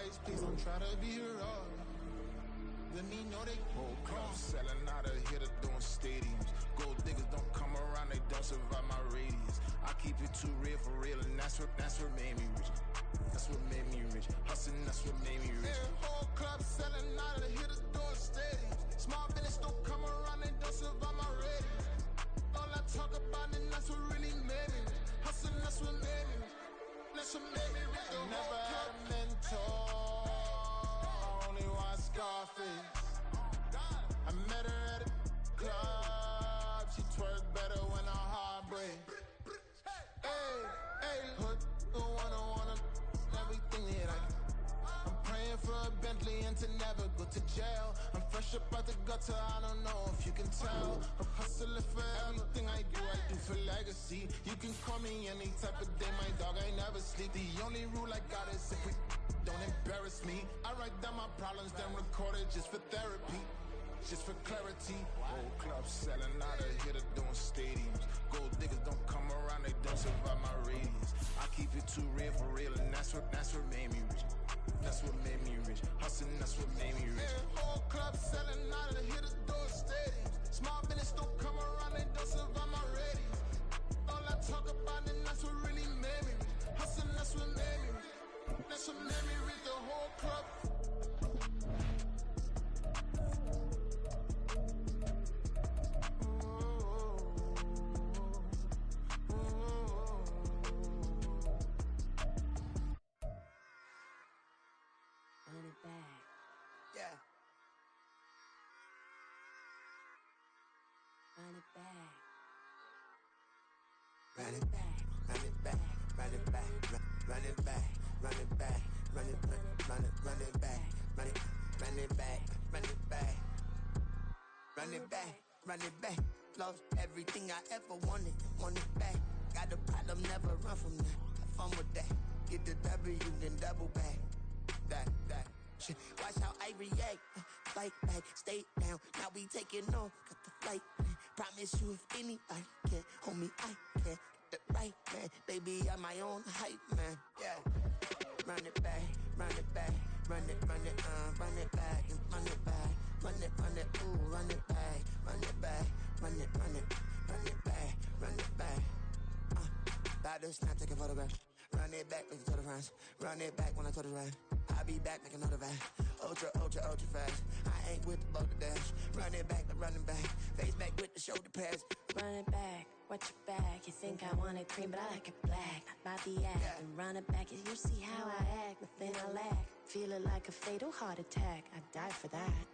face, please don't try to be raw. Let me know they whole club selling out of here to doing stadiums. Gold diggers don't come around, they don't survive my radius. I keep it too real for real, and that's what made me rich. That's what made me rich. Hustling, that's what made me rich. Yeah, whole club selling out of here to doing stadiums. Small business don't come around, they don't survive my radius. All I talk about, and that's what really made me rich. Hustling, that's what made me rich. That's what made me rich. I never had a mentor. Scarface. I met her at a club. She twerk better when her heart breaks. Hey, hey, hood, the one I wanna everything that I get. I'm praying for a Bentley and to never go to jail. I'm fresh up out the gutter, I don't know if you can tell. I'm hustling for everything I do for legacy. You can call me any type of day, my dog, I never sleep. The only rule I got is if we don't embarrass me. I write down my problems, then record it just for therapy, just for clarity. Whole club selling out of here to doing stadiums. Gold diggers don't come around, they don't survive my radius. I keep it too real for real, and that's what made me rich. That's what made me rich. Hustling, that's what made me rich. Yeah, whole club selling out of here to doing stadiums. Small business don't come around, they don't survive my radius. All I talk about, and that's what really made me rich. Hustling, that's what made me rich. That's what made me read the whole club. Run it back. Yeah. Run it back. Run it back. Run it back. Run it back. Run it back. Run it back. Run it back. Run it back. Run it back. Run it back. Run it back. Run it back. Lost everything I ever wanted. Want it back. Got a problem, never run from that. Have fun with that. Get the W, then double back. That. Shit. Watch how I react. Fight back, stay down. Now we taking off. Got the flight. Promise you if anybody can, homie, I can. Get the right man. Baby, I'm my own hype man. Yeah. Run it back, run it back, run it back, and run it back, run it, ooh, run it back, run it back, run it back, run it back. About to snap, take a photograph. Run it back, make it to the friends. Run it back when I told it right. I'll be back, make another back. Ultra fast. I ain't with the boat to dash. Run it back, but running back. Face back with the shoulder pads. Run it back, watch your back. You think I want it cream, but I like it black. I the act Yeah. and run it back. You see how I act, nothing I lack. Feeling like a fatal heart attack. I'd die for that.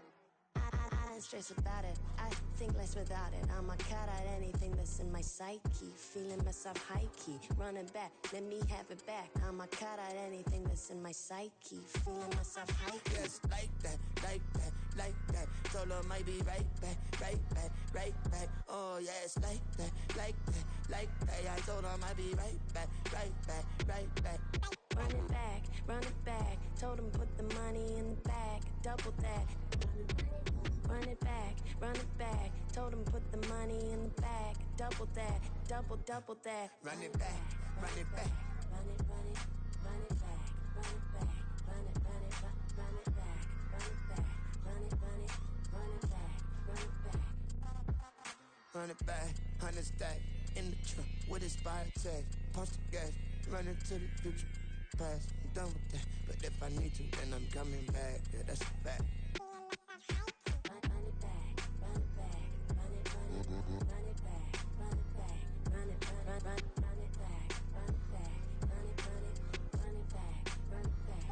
I don't stress about it, I think less without it. I'ma cut out anything that's in my psyche. Feeling myself high-key, running back, let me have it back. I'ma cut out anything that's in my psyche. Feeling myself high-key. Yes, like that. Told her might be right back. Oh yes, like that. I told her might be right back. Run it back. Told him put the money in the bag, double that. Run it back. Told him put the money in the bag, double that, double that. Run it back. Run it back. Run it back. Run it back. Run it back. Run it back. Run it back. Run Run it back, 100 stack in the trunk with expired tags. Punch the gas, running to the future. Past, I'm done with that. But if I need to, then I'm coming back. Yeah, that's a fact. Run it back. Run it back. Run it back. Run it back. Run it back. Run it back. Run it back. Run it back. Run it back. Run it back.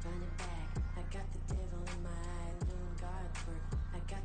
Run it back, I got the devil in my eye, doing God's work. I got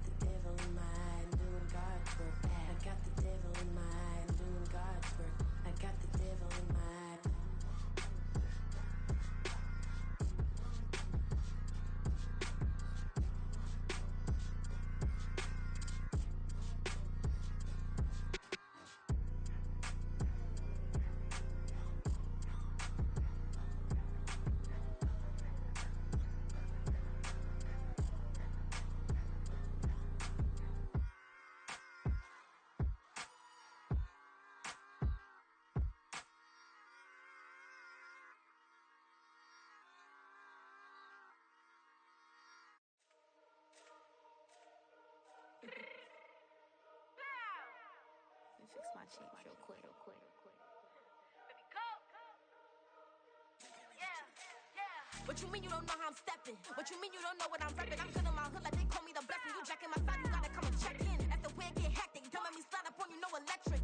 What you mean you don't know how I'm stepping? What you mean you don't know what I'm repping? I'm good in my hood like they call me the blessing. You jacking my side, you gotta come and check in. As the way get hectic, don't let me slide up on you, no electric.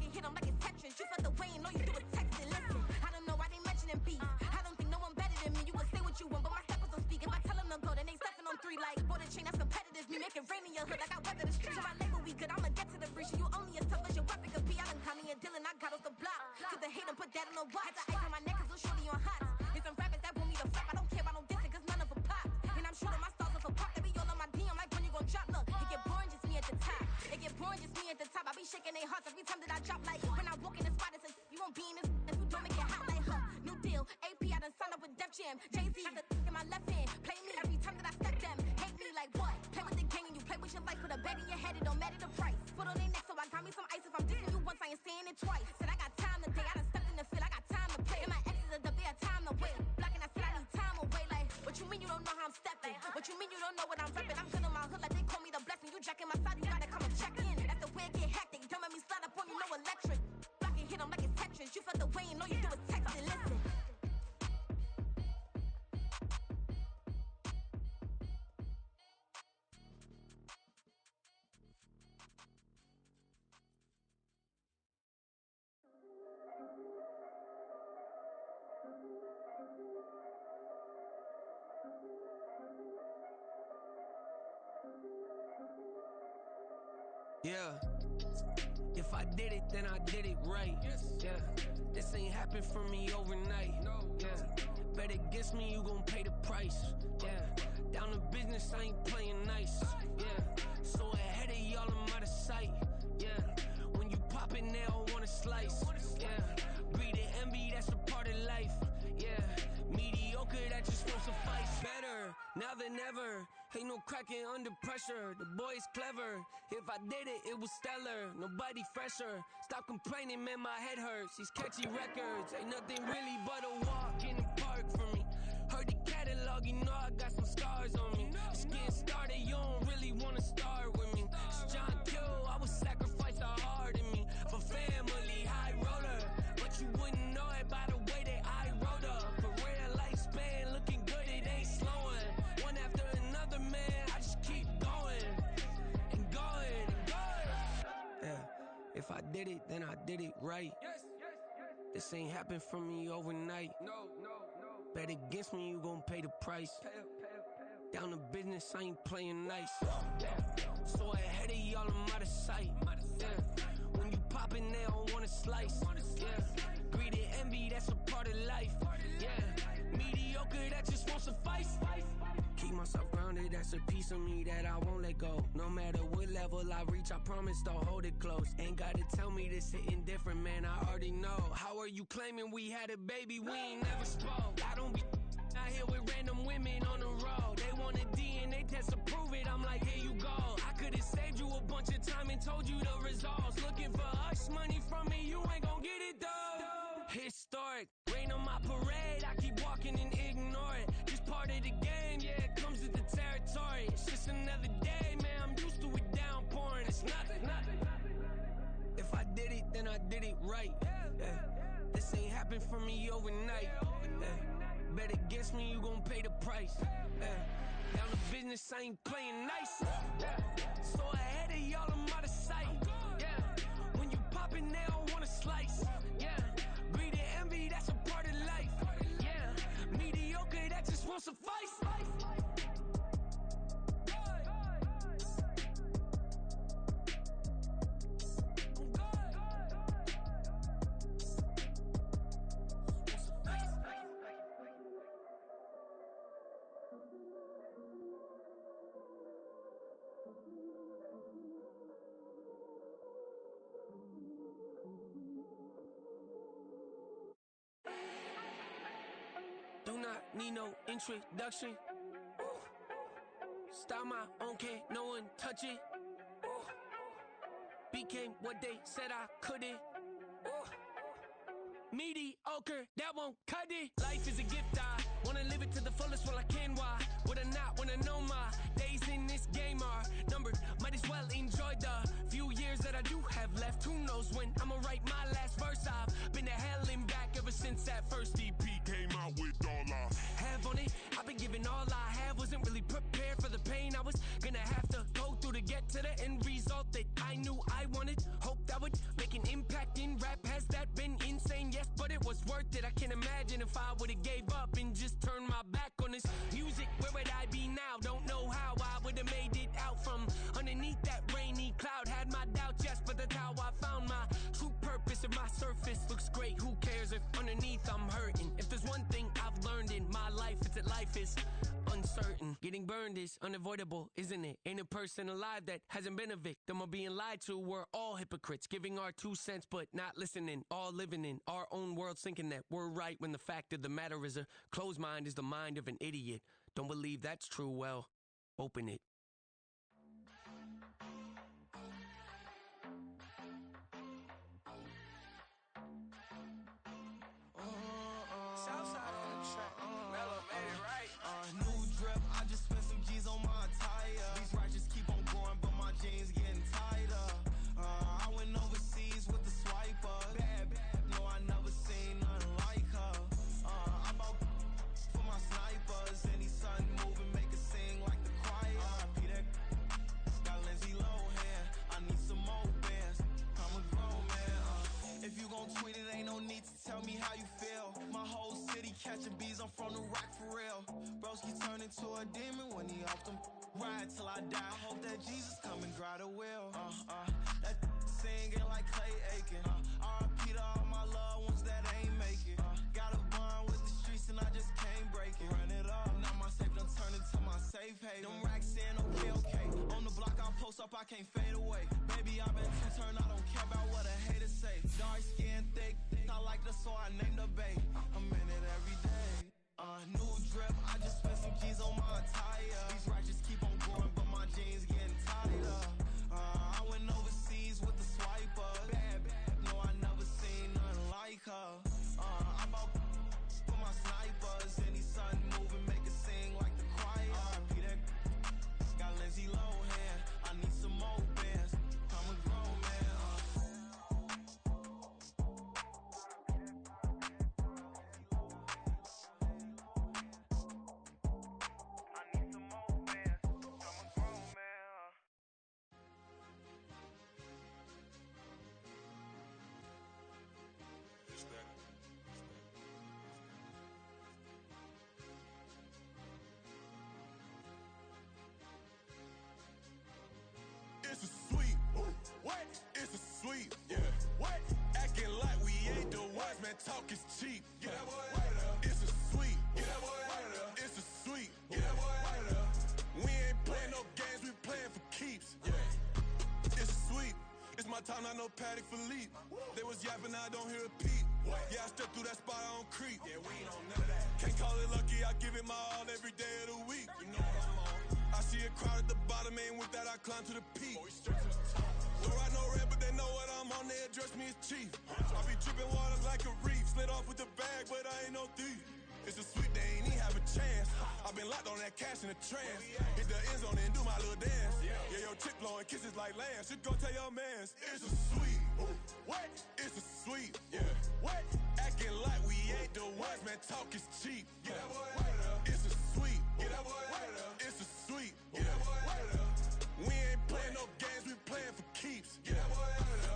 You hit them like it's Tetris. You felt the way and all you do is text it. Listen, I don't know why they mentioning beef. I don't think no one better than me. You can say what you want, but my steppers don't speak. If I tell them to go, then they stepping on 3 like border chain. That's competitive. Me make it rain in your hood like I weather the street. So my label we good. I'ma get to the breach. You only as tough as your weapon could be. I done caught me a deal and I got off the block. Cause the hate and put that on the watch. Had the ice on my neck cause little shorty on hot. There's some rappers that want me to flap. I don't care about no dissing cause none of them pop. And I'm shooting my stars off a pop. They be all on my DM like when you gon' drop. Look, it get boring just me at the top. It get boring just me at the top. I be shaking their hearts every time that I drop. Like when I walk in the spot it says you won't be in this. If you don't make it hot like new deal. AP I done signed up with Def Jam. Jay-Z the in my left hand. Play me every time that I step them. Hate me like what? Play with the gang and you play with your life. Put a bag in your head, it don't matter the price. Put on their neck so I got me some ice. If I'm dissing you once I ain't saying it twice. Said I got time today. I done stepped in the field. I got time to play. And my exes are the bare time to wait. Blocking I said I need time away. Like what you mean you don't know how I'm stepping? What you mean you don't know what I'm repping? I'm good in my hood like they call me the blessing. You jacking my side, you gotta come and check in. That's the way it get hectic. Don't let me slide up on you, no electric. Blocking hit them like it's Tetris. You felt the way and all you do is text it. Listen. Yeah, if I did it, then I did it right. Yeah, this ain't happened for me overnight. Yeah, bet against me, you gon' pay the price. Yeah, down to business, I ain't playing nice. Yeah, so ahead of y'all, I'm out of sight. Yeah, when you poppin', they all wanna slice. Yeah, greed and envy, that's a part of life. Yeah, mediocre, that just won't suffice. Better now than ever. Ain't no cracking under pressure. The boy's clever. If I did it, it was stellar. Nobody fresher. Stop complaining, man, my head hurts. These catchy records ain't nothing really but a walk in the park for me. Heard the catalog, you know I got some scars on me. Just getting started, you don't really wanna start with me. It's John Kill, I would sacrifice a heart in me for family, high roller. But you wouldn't know it by the way that I wrote up. For real lifespan, looking good, it ain't slowing. One after another, man, I just keep going and going and going. Yeah, if I did it, then I did it right. This ain't happened for me overnight. Bet against me, you gon' pay the price. Down to business, I ain't playing nice. So ahead of y'all, I'm out of sight. Yeah, when you poppin', they don't wanna slice. Yeah, greed and envy, that's a part of life. Yeah, mediocre, that just won't suffice. Keep myself grounded, that's a piece of me that I won't let go. No matter what level I reach, I promise to hold it close. Ain't gotta tell me this hitting different, man, I already know. How are you claiming we had a baby, we ain't never spoke? I don't be out here with random women on the road. They want a DNA test to prove it, I'm like, here you go. I could've saved you a bunch of time and told you the results. Looking for hush money from me, you ain't gon' get it though. Historic, rain on my parade, I keep walking and ignore it. Just part of the game, yeah, it comes with the territory. It's just another day, man, I'm used to it downpouring. It's nothing. If I did it, then I did it right. Yeah. This ain't happened for me overnight. Yeah. Bet against me, you gon' pay the price. Yeah. Down to business, I ain't playing nice. Yeah. So ahead of y'all, I'm out of sight. Yeah. When you poppin', they don't wanna slice. Yeah. Greed and envy, that's a part of life. Yeah. Mediocre, that just won't suffice. Do not need no introduction. Ooh. Start my own, can't no one touch it. Ooh. Became what they said I couldn't. Ooh. Mediocre, that won't cut it. Life is a gift, I wanna live it to the fullest while I can. Why would I not wanna know my days in this game are numbered? Might as well enjoy the few years that I do have left. Who knows when I'ma write my last verse. I've been to hell and back ever since that first EP came out with all I have on it. what's worth it. I can't imagine if I would've gave up and just turned my back on this music. Where would I be now? Don't know how I would've made it out from underneath that rainy cloud. Had my doubts, yes, but that's how I found my true purpose. If my surface looks great, who cares if underneath I'm hurting? If there's one thing I've learned in my life, it's that life is uncertain. Getting burned is unavoidable, isn't it? Ain't a person alive that hasn't been a victim of being lied to. We're all hypocrites, giving our 2 cents but not listening, all living in our own world, thinking that we're right when the fact of the matter is a closed mind is the mind of an idiot. Don't believe that's true? Well, open it. Southside on the track. Mellow made it right. New drip, I just spent some G's on my attire. These righteous keep on going, but my jeans getting tighter. I went overseas with the swiper. Bad, no, I never seen nothing like her. I bought for my snipers. Any son moving, make it sing like the choir. Peter got Lindsay Lohan. I need some more bands. I'm a grown man. If you gon' tweet it, ain't no need to tell me how you feel. My whole city catching bees, I'm from the rock for real. Broski turn into a demon when he off them. Ride till I die. I hope that Jesus come and dry the wheel. That singing like Clay Aiken. R.I.P. to all my loved ones that ain't make it. Got a bond with the streets and I just can't break it. Run it up, now my safe done turn into my safe haven. Them racks in, okay. On the block I post up, I can't fade away. Baby, I been too turned, I don't care about what a hater say. Dark skin, thick, I like the so I named the bay. I'm in it every day. New drip, I just spent some G's on my attire. These righteous keep on going, but my jeans getting tighter. I went overseas with the swiper. Bad, no, I never seen nothing like her. I bought for my snipers. Any son moving, make it sing like the choir. Peter got Lindsay Lohan. I need some more bands. I'm a grown man. It's a sweep. What? It's a sweep. Yeah. What? Acting like we ain't the ones, man. Talk is cheap. Yeah. It's a sweep. Yeah. It's a sweep. Yeah. We ain't playing no games, we playing for keeps. Yeah. It's a sweep. It's my time, not no Paddock Philippe. They was yapping, I don't hear a peep. Yeah, I step through that spot, I don't creep. Yeah, we don't know that. Can't call it lucky, I give it my all every day of the week. You know what I'm on. I see a crowd at the bottom, and with that I climb to the peak. Don't ride no red, but they know what I'm on, they address me as chief. I be dripping water like a reef, slid off with the bag, but I ain't no thief. It's a sweet, they ain't even have a chance. I been locked on that cash in a trance. Hit the end zone and do my little dance. Yeah, your chick blowing kisses like lambs. Should go tell your mans. It's a sweet. What? It's a sweet. Yeah. What? Acting like we ain't the ones, man. Talk is cheap. Yeah. It's a sweet. It's a sweet. Yeah. We ain't playing no games, we playing for keeps. Yeah.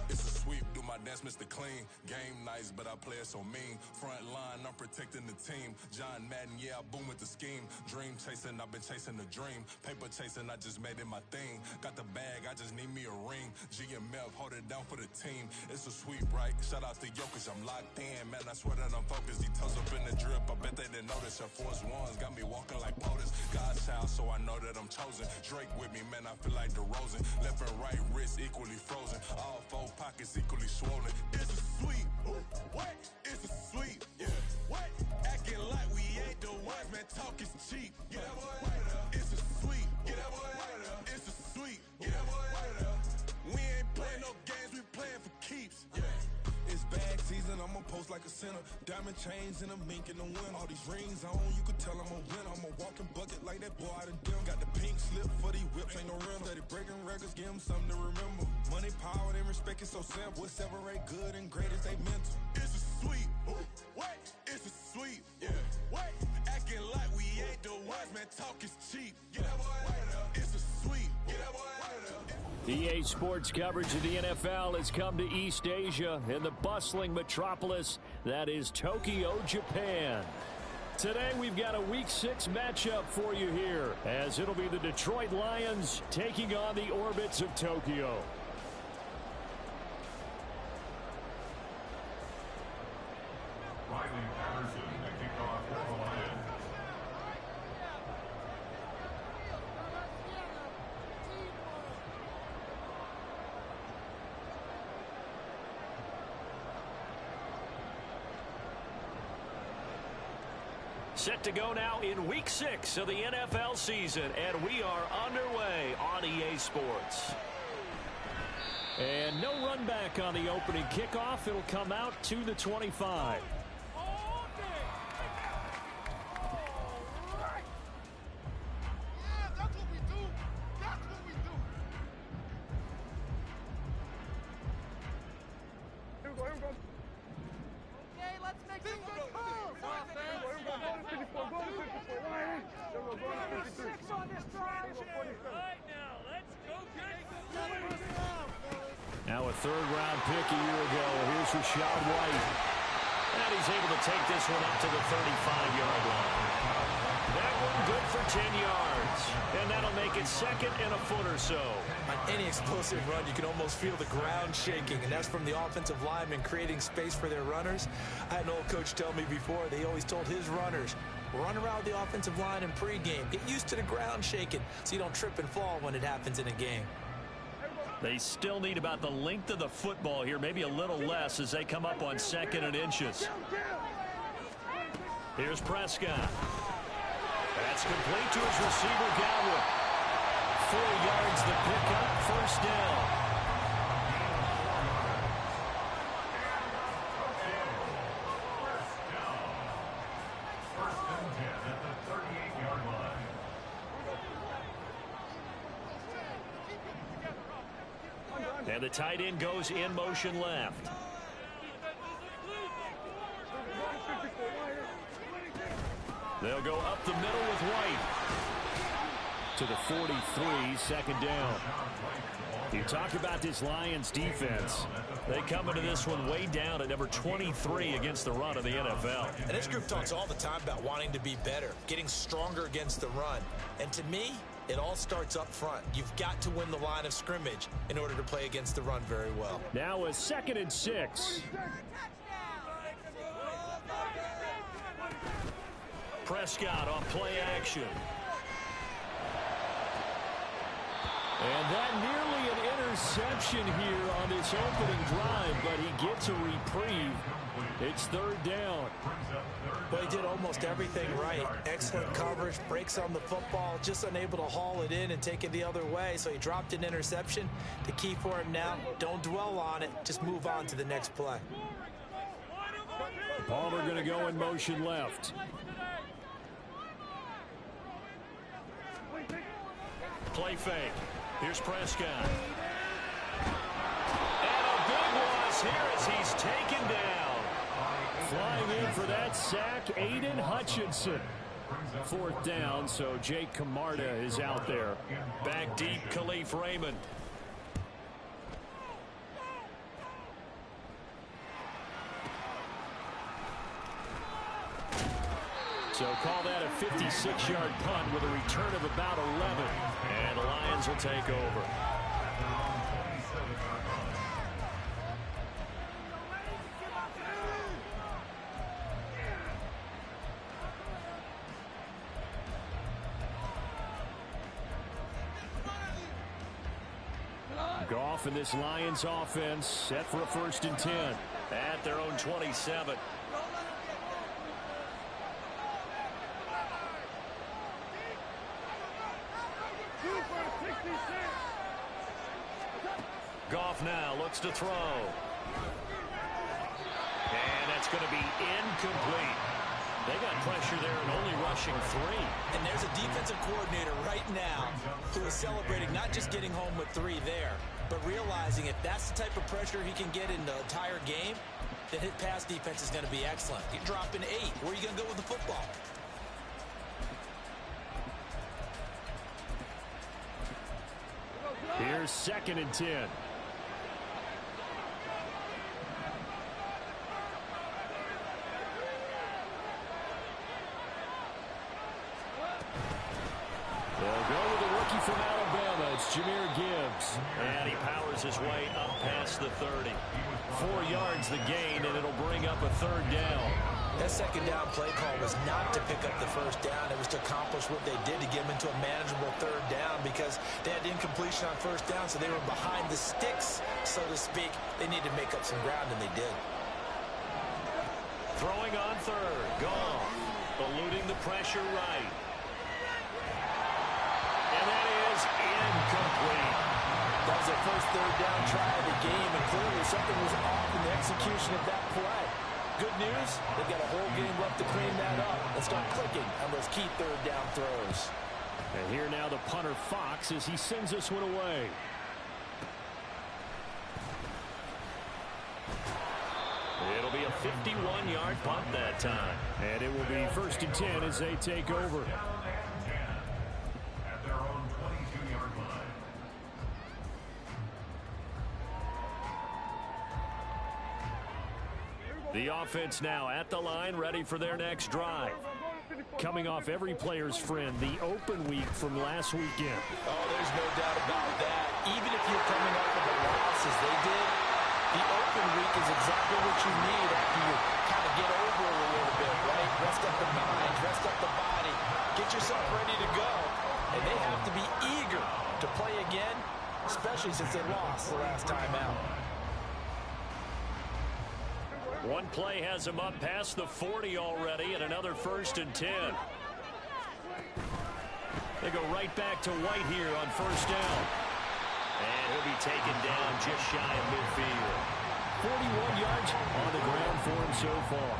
It's a sweep, do my dance, Mr. Clean. Game nice, but I play it so mean. Front line, I'm protecting the team. John Madden, yeah, I boom with the scheme. Dream chasing, I've been chasing the dream. Paper chasing, I just made it my thing. Got the bag, I just need me a ring. G and Mel, hold it down for the team. It's a sweep, right? Shout out to Jokic, I'm locked in. Man, I swear that I'm focused. He toes up in the drip, I bet they didn't notice. Your force ones got me walking like POTUS. God's child, so I know that I'm chosen. Drake with me, man, I feel like DeRozan. Left and right wrist equally frozen. All four pockets equally swollen. It's a sweep. What? It's a sweep. Yeah. What? Acting like we ain't the ones, man. Talk is cheap. Yeah. It's a sweep. It's a sweep. Yeah. We ain't playing no games, we playing for keeps. Yeah. It's bag season, I'ma post like a sinner. Diamond chains and a mink in the wind. All these rings on, you could tell I'm a winner. I'm a walking bucket like that boy out of dim. Got the pink slip for these whips, ain't no rental. Steady breaking records, give them something to remember. Money, power, and respect is so simple. What separate good and great is they mental. It's a sweep. What? It's a sweep. Yeah. What? Acting like we ain't the ones, man. Talk is cheap. Yeah. It's a sweep. EA Sports coverage of the NFL has come to East Asia in the bustling metropolis that is Tokyo, Japan. Today we've got a Week 6 matchup for you here, as it'll be the Detroit Lions taking on the Orbits of Tokyo. Set to go now in Week 6 of the NFL season, and we are underway on EA Sports. And no run back on the opening kickoff. It'll come out to the 25. Now a third-round pick a year ago. Here's Rashad White. And he's able to take this one up to the 35-yard line. That one good for 10 yards. And that'll make it second and a foot or so. On any explosive run, you can almost feel the ground shaking, and that's from the offensive linemen creating space for their runners. I had an old coach tell me before, they always told his runners, run around the offensive line in pregame. Get used to the ground shaking so you don't trip and fall when it happens in a game. They still need about the length of the football here, maybe a little less as they come up on 2nd and inches. Here's Prescott. That's complete to his receiver, Godwin. 4 yards the pickup, first down. And the tight end goes in motion left. They'll go up the middle with White. To the 43, second down. You talk about this Lions defense. They come into this one way down at number 23 against the run of the NFL. And this group talks all the time about wanting to be better, getting stronger against the run. And to me, it all starts up front. You've got to win the line of scrimmage in order to play against the run very well. Now a 2nd and 6. Prescott on play action. And that nearly an interception here on this opening drive, but he gets a reprieve. It's 3rd down. Well, he did almost everything right. Excellent coverage, breaks on the football, just unable to haul it in and take it the other way, so he dropped an interception. The key for him now, don't dwell on it, just move on to the next play. Palmer going to go in motion left. Play fake. Here's Prescott. And a big loss here as he's taken down. Flying in for that sack, Aiden Hutchinson. 4th down, so Jake Camarda is out there. Back deep, Khalif Raymond. So call that a 56-yard punt with a return of about 11. And the Lions will take over. Goff and this Lions offense set for a 1st and 10 at their own 27. Goff now looks to throw. And that's going to be incomplete. They got pressure there and only rushing 3. And there's a defensive coordinator right now who is celebrating not just getting home with 3 there, but realizing if that's the type of pressure he can get in the entire game, then his pass defense is going to be excellent. You're dropping 8. Where are you going to go with the football? Here's there's 2nd and 10. They'll go with the rookie from Alabama. It's Jahmyr Gibbs. And he powers his way up past the 30. 4 yards the gain, and it'll bring up a 3rd down. That 2nd down play call was not to pick up the 1st down. It was to accomplish what they did to get them into a manageable 3rd down because they had incompletion on 1st down, so they were behind the sticks, so to speak. They needed to make up some ground, and they did. Throwing on 3rd. Goff eluding the pressure right. And that is incomplete. That was their first 3rd down try of the game, and clearly something was off in the execution of that play. Good news, they've got a whole game left to clean that up and start clicking on those key 3rd down throws. And here now the punter Fox as he sends this one away. It'll be a 51-yard punt that time. And it will be 1st and 10 as they take over. The offense now at the line, ready for their next drive. Coming off every player's friend, the open week from last weekend. Oh, there's no doubt about that. Even if you're coming up with a loss as they did, the open week is exactly what you need after you kind of get over it a little bit, right? Rest up the mind, rest up the body, get yourself ready to go. And they have to be eager to play again, especially since they lost the last time out. One play has him up past the 40 already, and another 1st and 10. They go right back to White here on 1st down. And he'll be taken down just shy of midfield. 41 yards on the ground for him so far.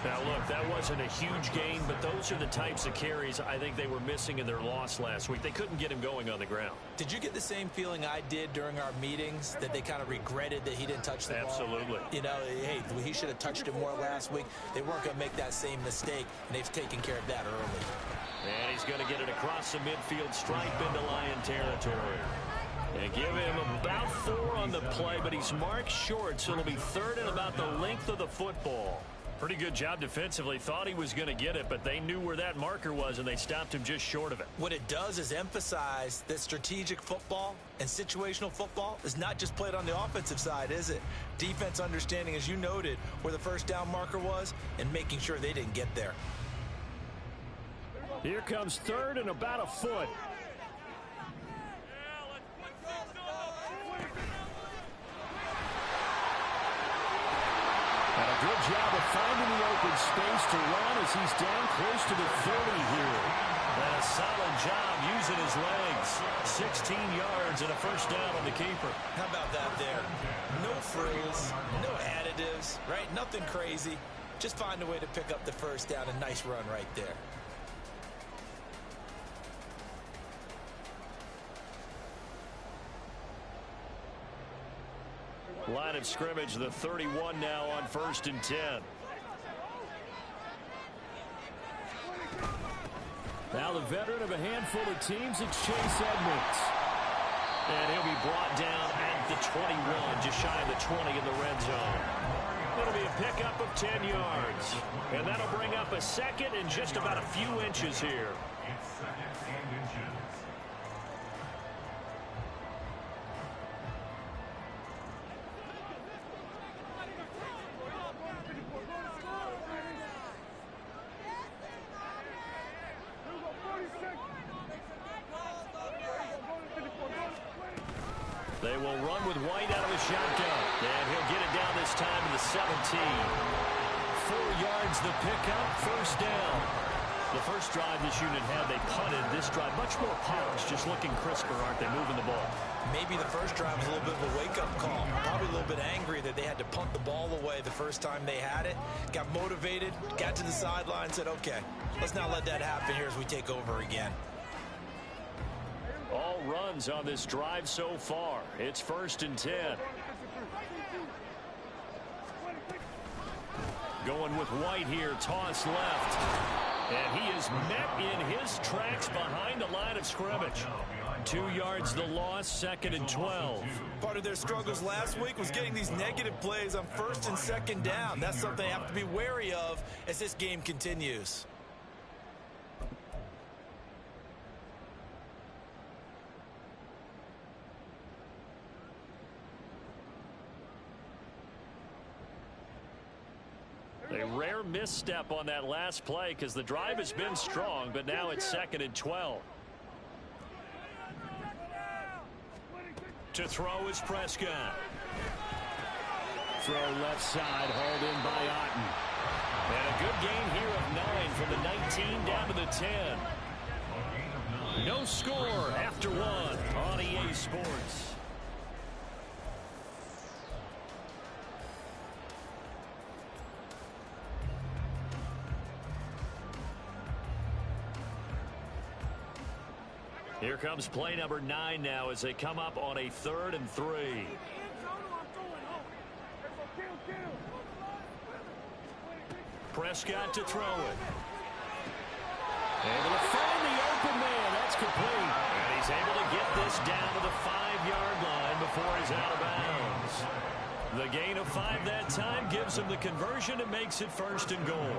Now, look, that wasn't a huge gain, but those are the types of carries I think they were missing in their loss last week. They couldn't get him going on the ground. Did you get the same feeling I did during our meetings, that they kind of regretted that he didn't touch the ball? Absolutely. You know, hey, he should have touched it more last week. They weren't going to make that same mistake, and they've taken care of that early. And he's going to get it across the midfield stripe into Lion territory. And give him about 4 on the play, but he's marked short, so it'll be 3rd and about the length of the football. Pretty good job defensively. Thought he was going to get it, but they knew where that marker was, and they stopped him just short of it. What it does is emphasize that strategic football and situational football is not just played on the offensive side, is it? Defense understanding, as you noted, where the 1st down marker was and making sure they didn't get there. Here comes 3rd and about a foot. And a good job of finding the open space to run as he's down close to the 30 here. And a solid job using his legs. 16 yards and a 1st down on the keeper. How about that there? No frills, no additives, right? Nothing crazy. Just find a way to pick up the 1st down. A nice run right there. Line of scrimmage, the 31 now on 1st and 10. Now the veteran of a handful of teams, it's Chase Edmonds. And he'll be brought down at the 21, just shy of the 20 in the red zone. It'll be a pickup of 10 yards. And that'll bring up a 2nd and just about a few inches here. It's 2nd and inches. They will run with White out of the shotgun. And he'll get it down this time to the 17. 4 yards the pickup, 1st down. The first drive this unit had, they punted. This drive, much more polished, just looking crisper, aren't they, moving the ball? Maybe the first drive was a little bit of a wake-up call. Probably a little bit angry that they had to punt the ball away the first time they had it. Got motivated, got to the sideline, said, okay, let's not let that happen here as we take over again. All runs on this drive so far. It's 1st and 10. Going with White here, toss left. And he is met in his tracks behind the line of scrimmage. 2 yards the loss, 2nd and 12. Part of their struggles last week was getting these negative plays on 1st and 2nd down. That's something they have to be wary of as this game continues. A rare misstep on that last play because the drive has been strong, but now it's 2nd and 12. To throw is Prescott. Throw left side, hauled in by Otten. And a good gain here of 9 from the 19 down to the 10. No score after 1 on EA Sports. Here comes play number 9 now as they come up on a 3rd and 3. Prescott to throw it. Able to find the open man. That's complete. And he's able to get this down to the 5-yard line before he's out of bounds. The gain of 5 that time gives him the conversion and makes it 1st and goal.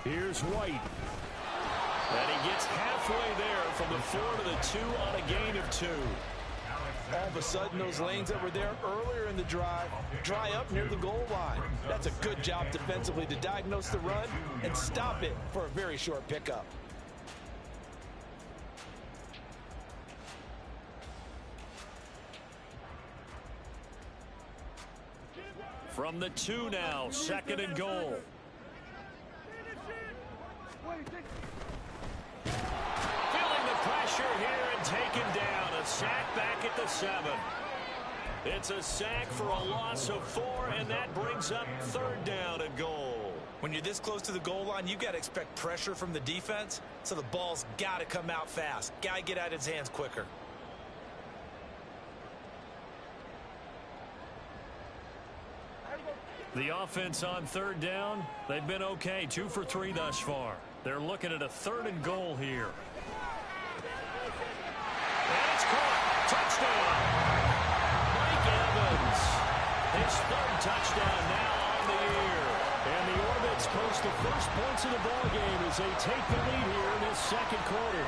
Here's White. And he gets halfway there from the 4 to the 2 on a gain of 2. All of a sudden, those lanes that were there earlier in the drive dry up near the goal line. That's a good job defensively to diagnose the run and stop it for a very short pickup. From the 2 now, 2nd and goal. Feeling the pressure here and taken down. A sack back at the 7. It's a sack for a loss of 4, and that brings up 3rd down and goal. When you're this close to the goal line, you've got to expect pressure from the defense, so the ball's got to come out fast. Got to get out of his hands quicker. The offense on 3rd down, they've been okay. 2 for 3 thus far. They're looking at a 3rd and goal here. And it's caught. Touchdown. Mike Evans. His 3rd touchdown now on the year. And the Orbits post the first points of the ballgame as they take the lead here in this 2nd quarter.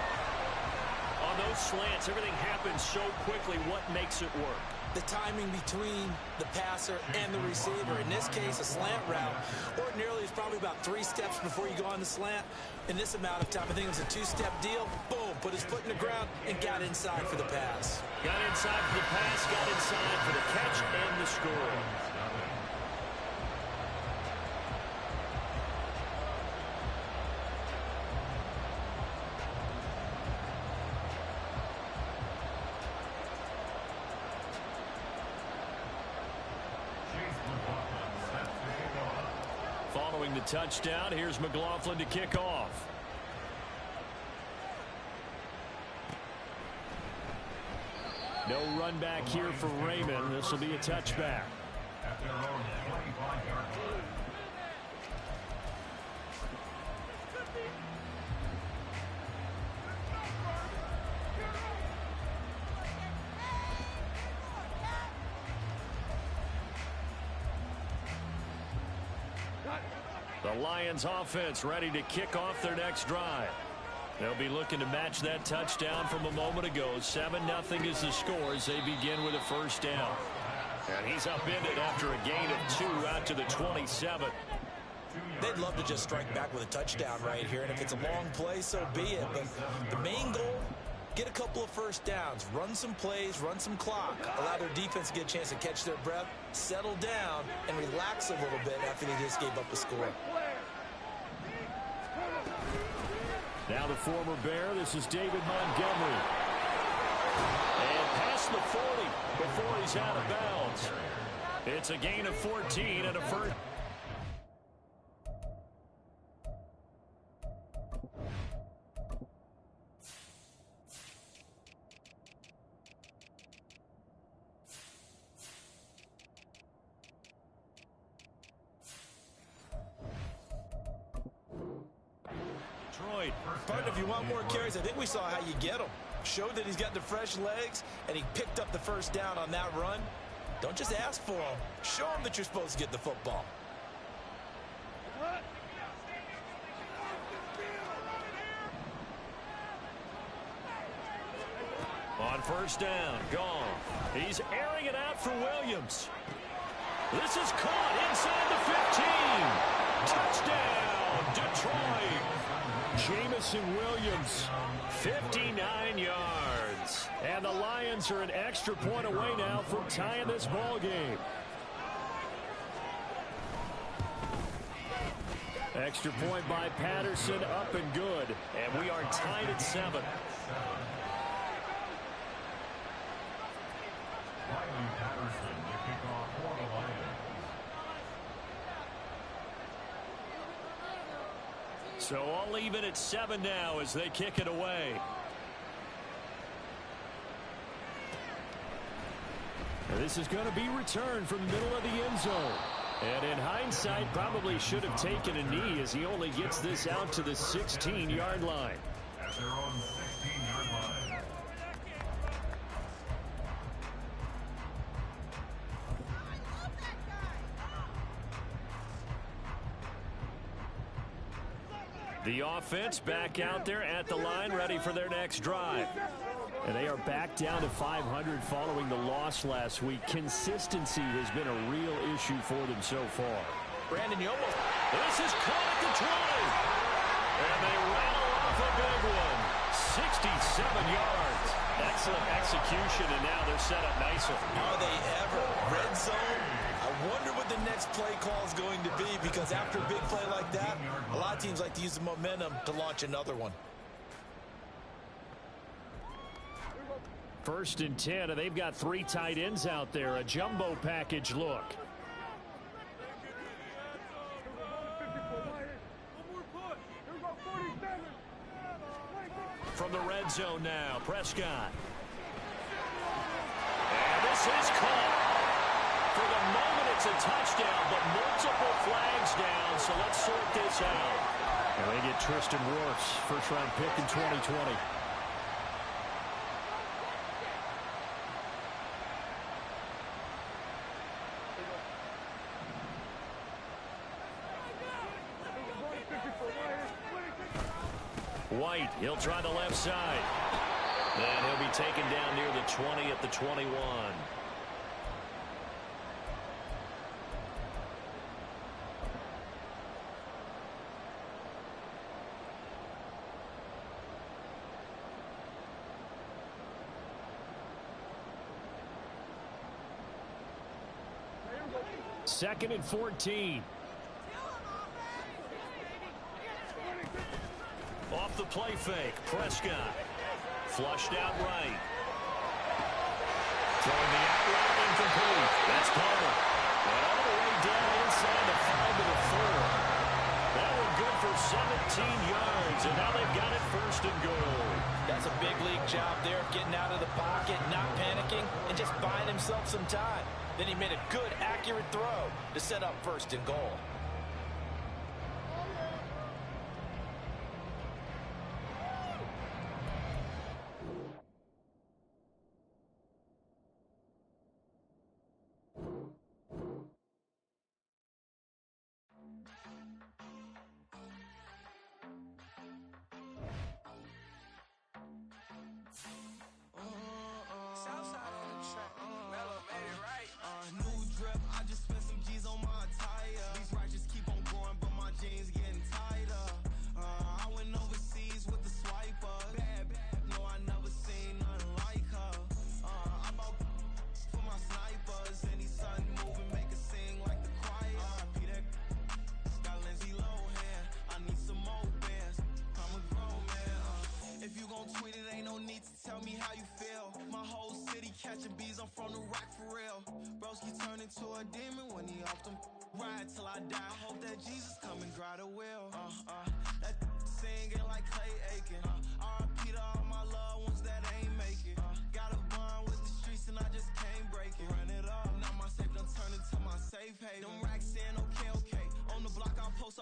On those slants, everything happens so quickly. What makes it work? The timing between the passer and the receiver. In this case, a slant route. Ordinarily, it's probably about 3 steps before you go on the slant. In this amount of time, I think it was a 2-step deal. Boom, put his foot in the ground and got inside for the pass. Got inside for the pass, got inside for the catch and the score. Following the touchdown, here's McLaughlin to kick off. No run back here for Raymond. This will be a touchback. The Lions offense ready to kick off their next drive. They'll be looking to match that touchdown from a moment ago. 7-0 is the score as they begin with a 1st down. And he's upended after a gain of 2 out to the 27. They'd love to just strike back with a touchdown right here, and if it's a long play, so be it. But the main goal, get a couple of 1st downs, run some plays, run some clock, allow their defense to get a chance to catch their breath, settle down, and relax a little bit after they just gave up a score. Now the former Bear, this is David Montgomery. And past the 40 before he's out of bounds. It's a gain of 14 and a 1st. point. Partner, if you want more carries, I think we saw how you get them. Showed that he's got the fresh legs, and he picked up the first down on that run. Don't just ask for them. Show them that you're supposed to get the football. On first down, gone. He's airing it out for Williams. This is caught inside the 15. Touchdown, Detroit. Jamison Williams, 59 yards. And the Lions are an extra point away now from tying this ball game. Extra point by Patterson, up and good. And we are tied at 7. So all even at 7 now as they kick it away. And this is going to be returned from the middle of the end zone. And in hindsight, probably should have taken a knee as he only gets this out to the 16-yard line. At their own 16-yard line. The offense back out there at the line, ready for their next drive. And they are back down to 500 following the loss last week. Consistency has been a real issue for them so far. Brandon, you almost... This is caught at the 20. And they rattle off a big one. 67 yards. Excellent execution, and now they're set up nicely. Are they ever? Red zone? I wonder what the next play call is going to be, because after a big play like that, a lot of teams like to use the momentum to launch another one. First and 10, and they've got 3 tight ends out there. A jumbo package look. From the red zone now, Prescott. And this is caught. For the moment, it's a touchdown, but multiple flags down, so let's sort this out. And they get Tristan Wirfs, first-round pick in 2020. White, he'll try the left side. And he'll be taken down near the 20 at the 21. Second and 14. Off the play fake, Prescott. Flushed out right. Throwing the out route incomplete. That's Palmer. And all the way down inside the 5 to the 4. That one good for 17 yards, and now they've got it first and goal. That's a big league job there, getting out of the pocket, not panicking, and just buying himself some time. Then he made a good, accurate throw to set up first and goal.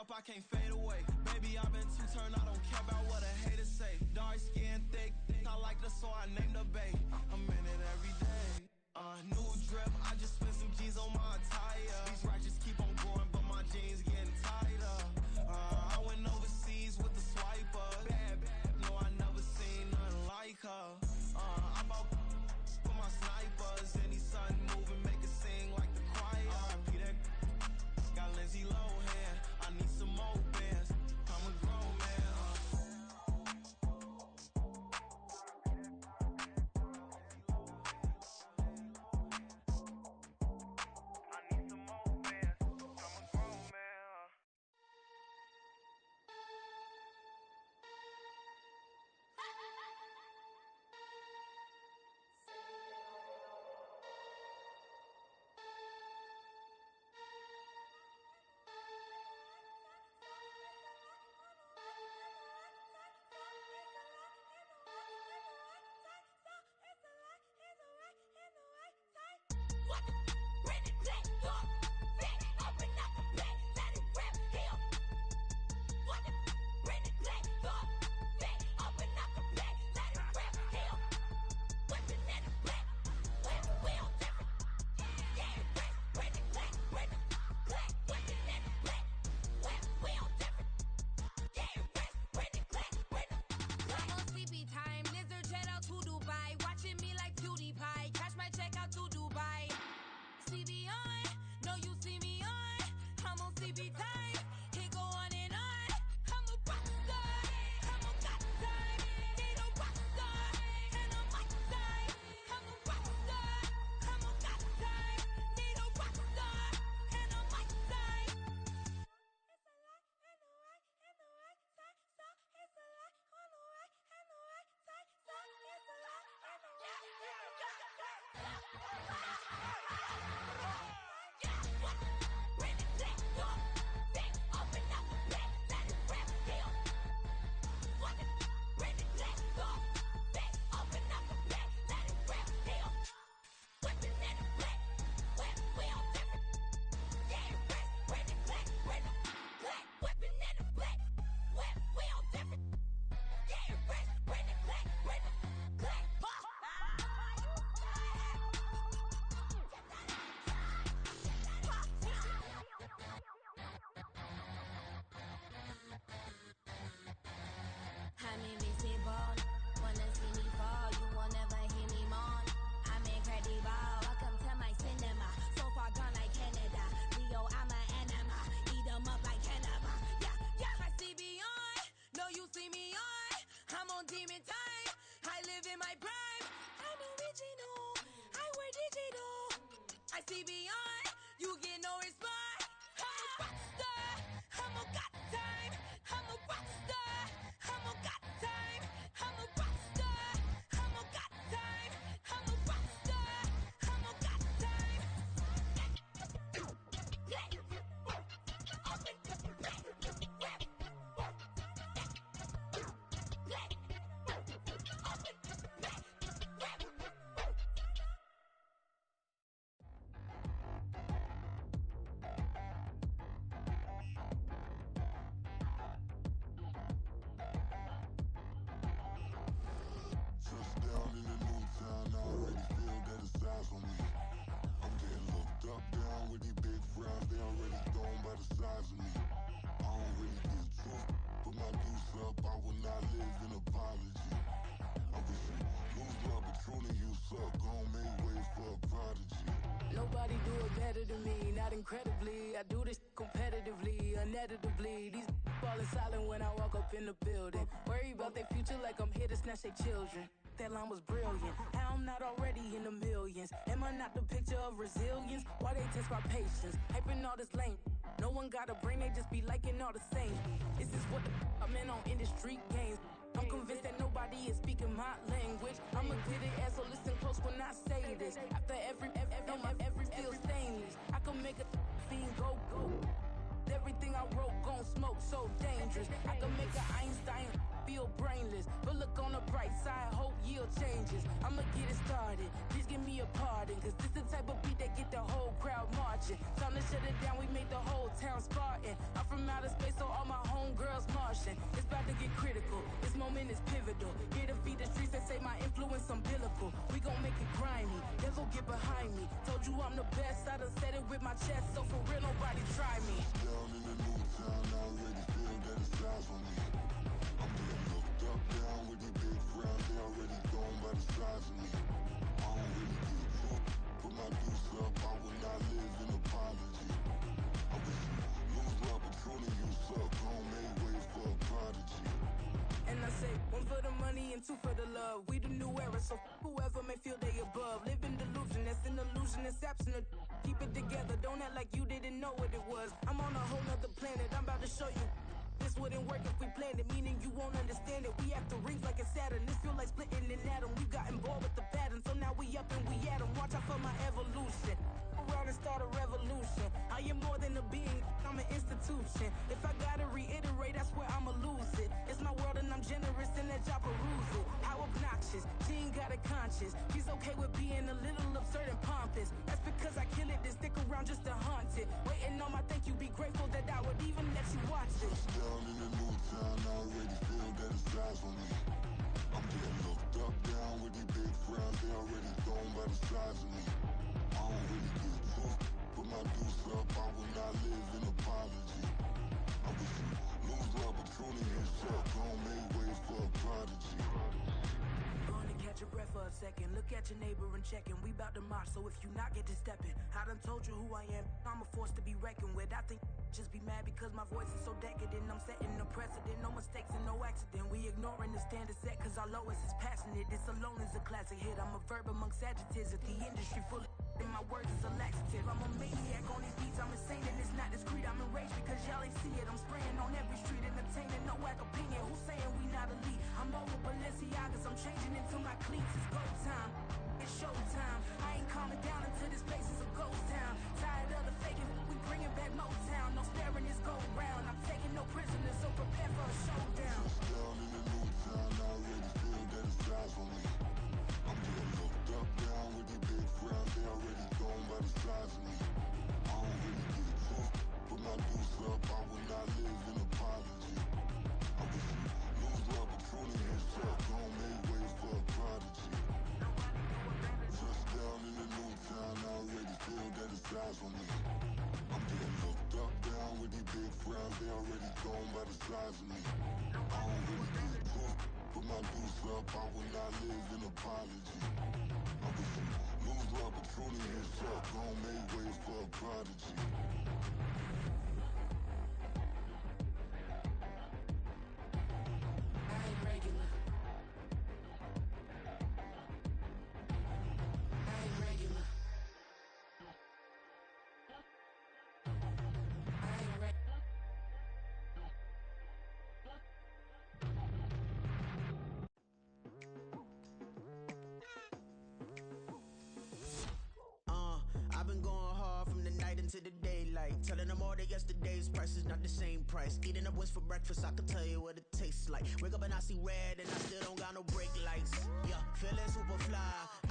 I can't fade away. Baby, I've been too turned, I don't care about what I named the bay. I'm in it every day. New drip, I just spent some G's on my attire. These ratchets keep on growing, but my jeans getting tighter. I went overseas with the swiper. Bad, no, I never seen nothing like her. I bought for my snipers. Any son moving, make it sing like the choir. R.I.P. that got Lindsay Lohan. I need some more bands. I'm a grown man. I'm invincible. Wanna see me fall, you will never hear me moan. I'm incredible. Welcome to my cinema. So far gone like Canada. Leo, I'm an anima. Eat them up like cannibal. Yeah, yeah. I see beyond. No, you see me on. I'm on demon time. I live in my prime. I'm original. I wear digital. I see beyond. You get no response. I'm a rock star. I'm a got time. I'm a rock star. I'm a got time. I'm a rock star. I'm a got time. I'm a rock star. I'm a got time. Touchdown in a new town, I already feel that it's eyes on me. I'm getting looked up, down with these big frowns, they already thrown by the size of me. I don't really get truth, put my deuce up, I will not live in apology. I wish you lose love, but truly you suck, gon' make way for a prodigy. Nobody do it better than me, not incredibly. I do this competitively, uneditably. These falling silent when I walk up in the building. Worry about their future like I'm here to snatch their children. That line was brilliant. How I'm not already in the millions. Am I not the picture of resilience? Why they test my patience? Hyping all this lame. No one got a brain, they just be liking all the same. This is what the I'm in on industry games. I'm convinced that nobody is speaking my language. I'ma get it as so listen close when I say this. After every feel stainless. I can make a fiend go. Everything I wrote gon' smoke, so dangerous. I can make an Einstein feel brainless. But look on the bright side, hope yield changes. I'ma get it started. Please give me me a pardon, cause this the type of beat that get the whole crowd marching. Time to shut it down, we made the whole town Spartan. I'm from outer space, so all my homegirls Martian. It's about to get critical, this moment is pivotal. Here to feed the streets that say my influence umbilical. We gon' make it grimy, devil get behind me. Told you I'm the best, I done said it with my chest, so for real nobody try me. Down in the new town, I already feel that it's time for me. I'm getting looked up, down with the big crowd, they already gone by the size of me. I don't really give a fuck, put my deuce up, I will not live in apology. I wish you lose the opportunity, you suck, don't make way for a prodigy. And I say, one for the money and two for the love. We the new era, so whoever may feel they above. Live in delusion, that's an illusion, it's absent of. Keep it together, don't act like you didn't know what it was. I'm on a whole nother planet, I'm about to show you. This wouldn't work if we planned it, meaning you won't understand it. We have to rings like a Saturn, this feel like splitting an atom. We got involved with the pattern, so now we up and we at 'em. Watch out for my evolution. Around and start a revolution. I am more than a being, I'm an institution. If I gotta reiterate, that's where I'ma lose it. It's my world and I'm generous and let y'all peruse it. How obnoxious, she ain't got a conscience. She's okay with being a little absurd and pompous. That's because I kill it, then stick around just to haunt it. Waiting on my thank you, be grateful that I would even let you watch this. Down in the new town, I already feel that it's time for me. I'm getting looked up, down with the big crowd, they already gone by the size of me. I don't really give a fuck, put my deuce up, I will not live in apology. I wish you lose the opportunity, you suck, don't make way for a prodigy. Gonna catch your breath for a second. Look at your neighbor and check him. We bout to march, so if you not get to stepping. I done told you who I am. I'm a force to be reckoned with. I think just be mad because my voice is so decadent. I'm setting a precedent, no mistakes and no accident. We ignoring the standard set cause our lowest is passionate. This alone is a classic hit. I'm a verb amongst adjectives. If the industry full of and my words is a laxative. I'm a maniac on these beats, I'm insane and it's not discreet. I'm enraged because y'all ain't see it. I'm spraying on every street, entertaining, no whack opinion. Who's saying we not elite? I'm over Balenciagas, I'm changing into my cleats. It's go time, it's show time. I ain't calming down until this place is a ghost town. Tired of the faking, we bringing back Motown. No sparing this go round. I'm taking no prisoners, so prepare for a showdown. Down in the new town, I already feel that it's time for me. I'm getting looked up, down with the big crowd, they already gone by the size of me. I don't really give a fuck, put my deuce up, I will not live in apology. I wish you lose the opportunity, you suck, don't make way for a prodigy. Just down in the new town, I already feel that it's time for me. I'm getting looked up, down with the big crowd, they already gone by the size of me. I don't really give a fuck, put my deuce up, I will not live in apology. I wish you lose the opportunity, you suck, don't make way for a prodigy. I ain't regular. I ain't regular. I ain't regular. I've been going hard from the night into the daylight. Telling them all that yesterday's price is not the same price. Eating up wings for breakfast, I can tell you what it tastes like. Wake up and I see red and I still don't got no brake lights. Yeah, feeling super fly.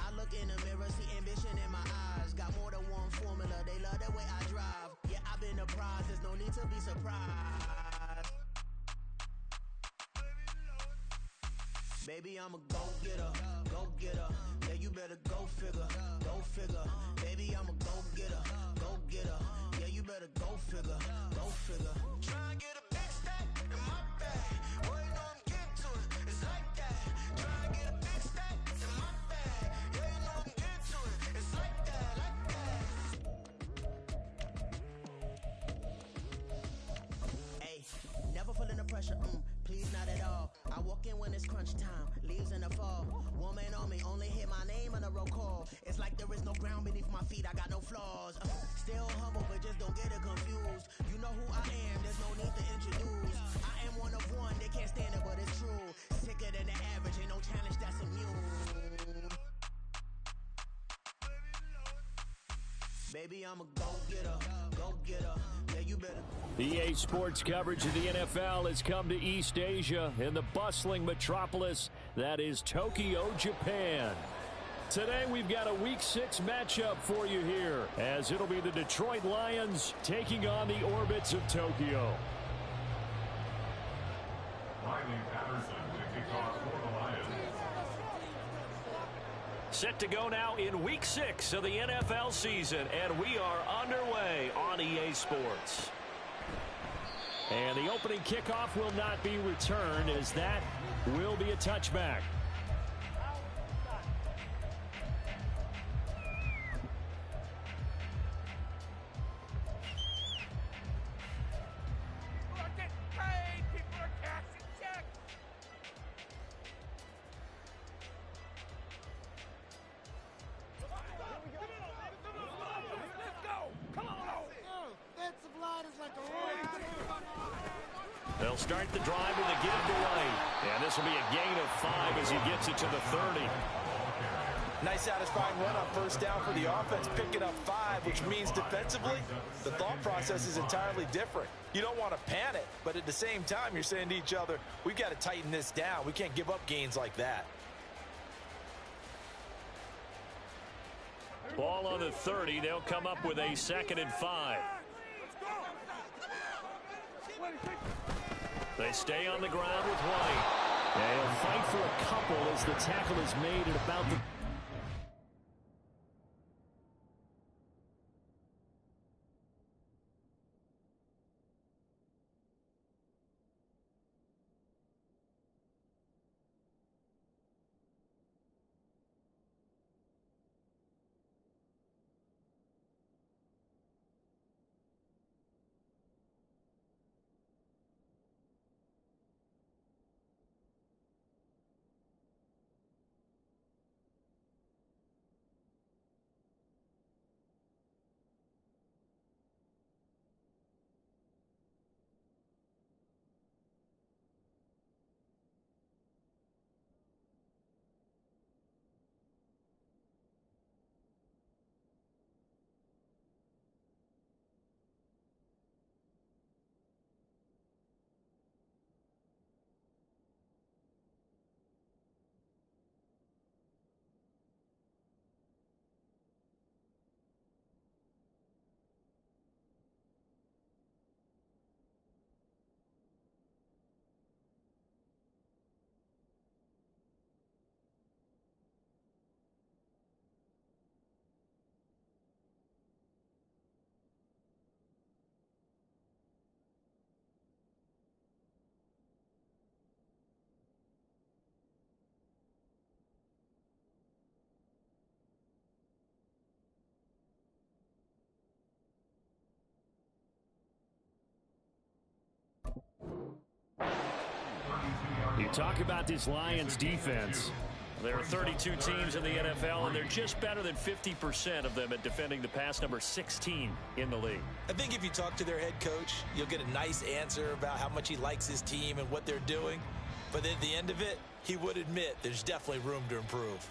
I look in the mirror, see ambition in my eyes. Got more than one formula, they love the way I drive. Yeah, I've been a prize, there's no need to be surprised. Baby, I'm a go-getter, go-getter. Yeah, you better go figure, go figure. Baby, I'm a go-getter, go-getter. Yeah, you better go figure, go figure. Try and get a big stack in my bag. Boy, you know I'm getting to it, it's like that. Try and get a big stack in my bag. Yeah, you know I'm getting to it, it's like that, like that. Hey, never feeling the pressure, please not at all. I walk in when it's crunch time, leaves in the fall. Woman on me, only hit my name on a roll call. It's like there is no ground beneath my feet, I got no flaws. Still humble, but just don't get it confused. You know who I am, there's no need to introduce. I am one of one, they can't stand it, but it's true. Sicker than the average, ain't no challenge that's immune. Baby, I'm a go-getter, go-getter. Yeah, you better. EA Sports coverage of the NFL has come to East Asia in the bustling metropolis that is Tokyo, Japan. Today we've got a Week 6 matchup for you here, as it'll be the Detroit Lions taking on the Orbits of Tokyo. Set to go now in Week 6 of the NFL season, and we are underway on EA Sports. And the opening kickoff will not be returned, as that will be a touchback. They'll start the drive with a give to White. And this will be a gain of 5 as he gets it to the 30. Nice satisfying run on first down for the offense, picking up 5, which means defensively, the thought process is entirely different. You don't want to panic, but at the same time, you're saying to each other, we've got to tighten this down. We can't give up gains like that. Ball on the 30. They'll come up with a 2nd and 5. They stay on the ground with White. They'll fight for a couple as the tackle is made at about the... You talk about this Lions defense. There are 32 teams in the NFL, and they're just better than 50% of them at defending the pass, number 16 in the league. I think if you talk to their head coach, you'll get a nice answer about how much he likes his team and what they're doing. But at the end of it, he would admit there's definitely room to improve.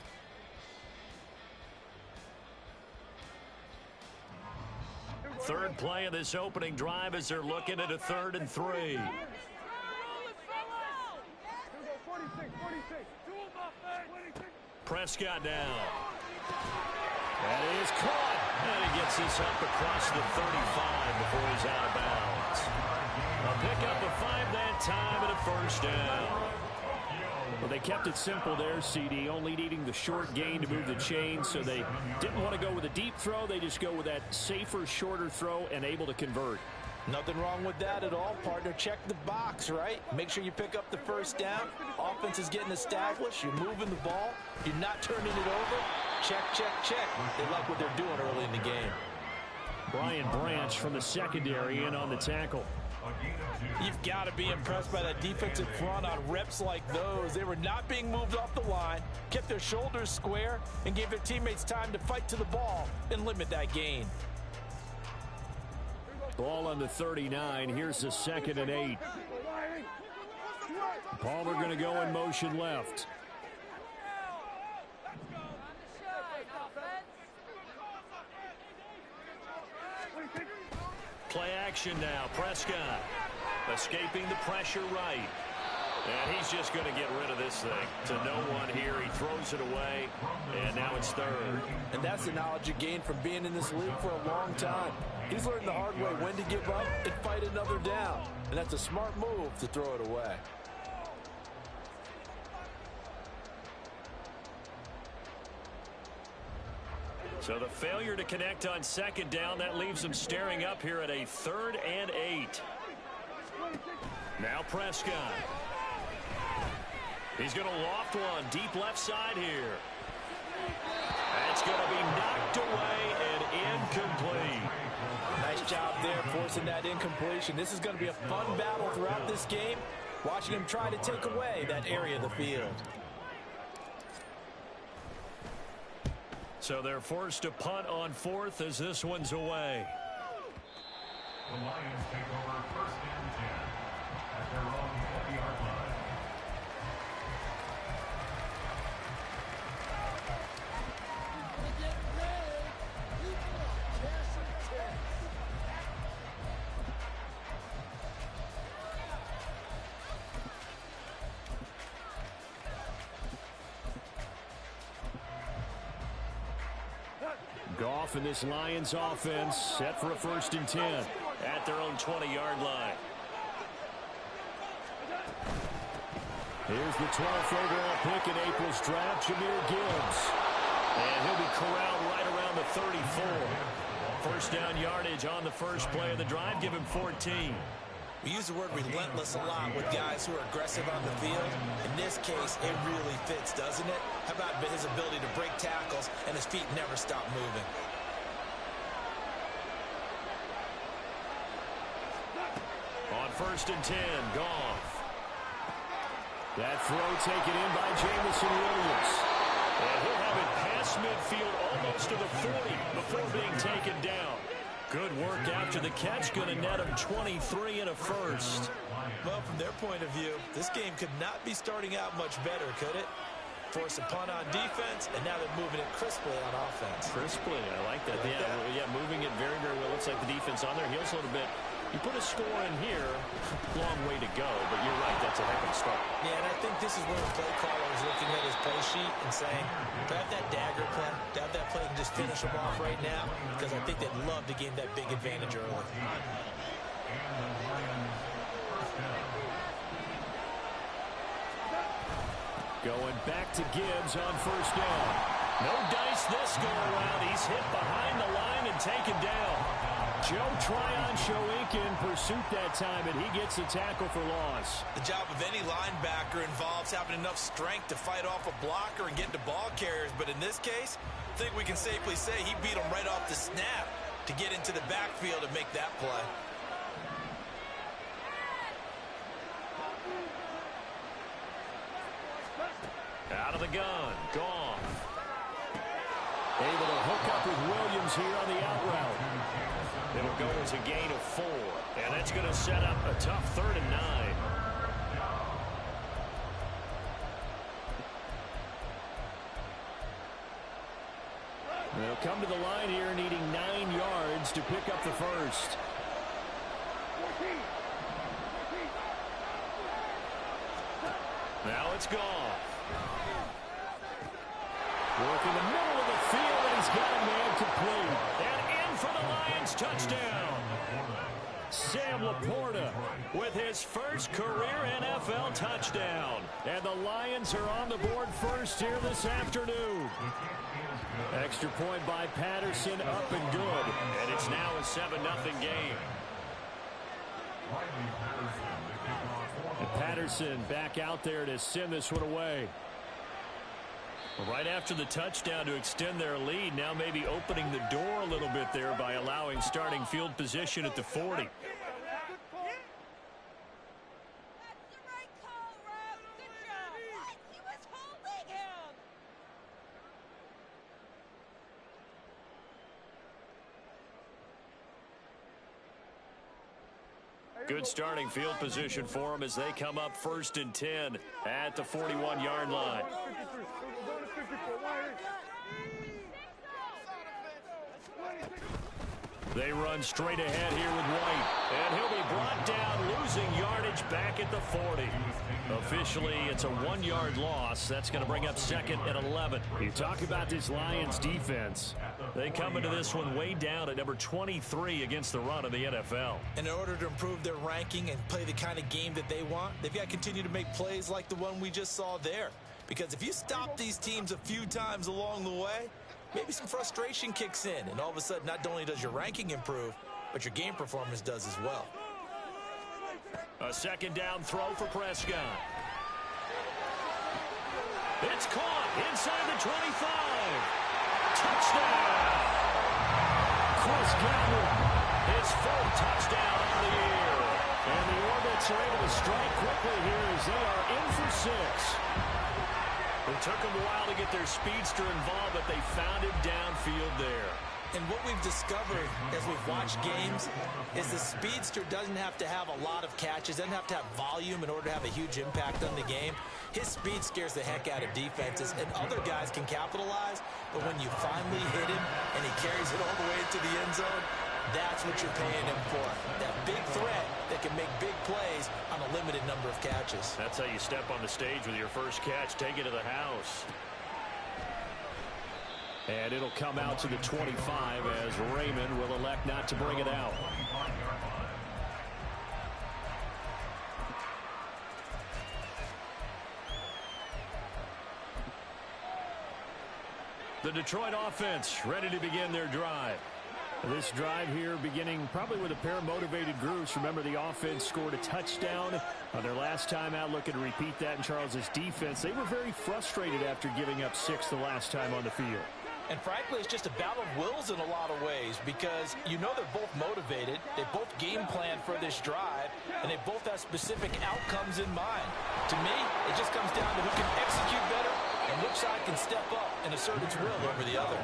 Third play of this opening drive as they're looking at a 3rd and 3. Prescott down. That is caught. And he gets this up across the 35 before he's out of bounds. A pickup of 5 that time and a 1st down. Well, they kept it simple there, CD, only needing the short gain to move the chains, so they didn't want to go with a deep throw. They just go with that safer, shorter throw and able to convert. Nothing wrong with that at all, partner. Check the box, right? Make sure you pick up the 1st down. Offense is getting established. You're moving the ball. You're not turning it over. Check, check, check. They like what they're doing early in the game. Brian Branch from the secondary in on the tackle. You've got to be impressed by that defensive front on reps like those. They were not being moved off the line, kept their shoulders square, and gave their teammates time to fight to the ball and limit that gain. Ball on the 39. Here's the 2nd and 8. Palmer going to go in motion left. Play action now. Prescott escaping the pressure right. And he's just going to get rid of this thing. To no one here. He throws it away, and now it's third. And that's the knowledge you gain from being in this league for a long time. He's learned the hard way when to give up and fight another down. And that's a smart move to throw it away. So the failure to connect on second down, that leaves him staring up here at a 3rd and 8. Now Prescott. He's going to loft one deep left side here. That's going to be knocked away and incomplete. Nice job there forcing that incompletion. This is going to be a fun battle throughout this game, watching him try to take away that area of the field. So they're forced to punt on 4th as this one's away. The Lions take over 1st and 10 at their own 40-yard line. Goff and this Lions offense set for a 1st and 10 at their own 20-yard line. Here's the 12th overall pick in April's draft, Jahmyr Gibbs. And he'll be corralled right around the 34. 1st down yardage on the first play of the drive. Give him 14. We use the word relentless a lot with guys who are aggressive on the field. In this case, it really fits, doesn't it? How about his ability to break tackles and his feet never stop moving? On 1st and 10, Goff. That throw taken in by Jamison Williams. And he'll have it past midfield almost to the 40 before being taken down. Good work after the catch, going to net him 23 and a 1st. Well, from their point of view, this game could not be starting out much better, could it? Force a punt on defense, and now they're moving it crisply on offense. Crisply, I like that. Yeah, moving it very, very well. Looks like the defense on their heels a little bit. You put a score in here, long way to go, but you're right, that's a heck of a start. Yeah, and I think this is where the play caller is looking at his play sheet and saying, to have that dagger play, to have that play and just finish them off right now, because I think they'd love to gain that big advantage early. Going back to Gibbs on 1st down. No dice this go around. He's hit behind the line and taken down. Joe Tryon-Shoyinka in pursuit that time, and he gets a tackle for loss. The job of any linebacker involves having enough strength to fight off a blocker and get into ball carriers, but in this case, I think we can safely say he beat him right off the snap to get into the backfield and make that play. Out of the gun, Goff. Able to hook up with Williams here on the out route. It'll go as a gain of 4, and that's going to set up a tough 3rd and 9. They'll come to the line here needing 9 yards to pick up the 1st. Now it's Goff. Working the middle of the field, and he's got a man complete. And in for the Lions touchdown. Sam Laporta with his first career NFL touchdown. And the Lions are on the board first here this afternoon. Extra point by Patterson, up and good. And it's now a 7-0 game. And Patterson back out there to send this one away. Right after the touchdown to extend their lead, now maybe opening the door a little bit there by allowing starting field position at the 40. Good starting field position for them as they come up 1st and 10 at the 41-yard line. They run straight ahead here with White. And he'll be brought down, losing yardage back at the 40. Officially, it's a 1-yard loss. That's going to bring up second and 11. You talk about this Lions defense. They come into this one way down at number 23 against the run of the NFL. And in order to improve their ranking and play the kind of game that they want, they've got to continue to make plays like the one we just saw there. Because if you stop these teams a few times along the way, maybe some frustration kicks in, and all of a sudden not only does your ranking improve, but your game performance does as well. A second down throw for Prescott. It's caught inside the 25. Touchdown! Chris Godwin, his fourth touchdown of the year. And the Orbits are able to strike quickly here as they are in for 6. It took them a while to get their speedster involved, but they found him downfield there. And what we've discovered as we've watched games is the speedster doesn't have to have a lot of catches, doesn't have to have volume in order to have a huge impact on the game. His speed scares the heck out of defenses, and other guys can capitalize, but when you finally hit him and he carries it all the way into the end zone, that's what you're paying him for. That big threat that can make big plays on a limited number of catches. That's how you step on the stage with your first catch. Take it to the house. And it'll come out to the 25 as Raymond will elect not to bring it out. The Detroit offense ready to begin their drive. This drive here beginning probably with a pair of motivated groups. Remember, the offense scored a touchdown on their last time out. Looking to repeat that in Charles's defense. They were very frustrated after giving up 6 the last time on the field. And frankly, it's just a battle of wills in a lot of ways because you know they're both motivated. They both game plan for this drive, and they both have specific outcomes in mind. To me, it just comes down to who can execute better and which side can step up and assert its will over the other.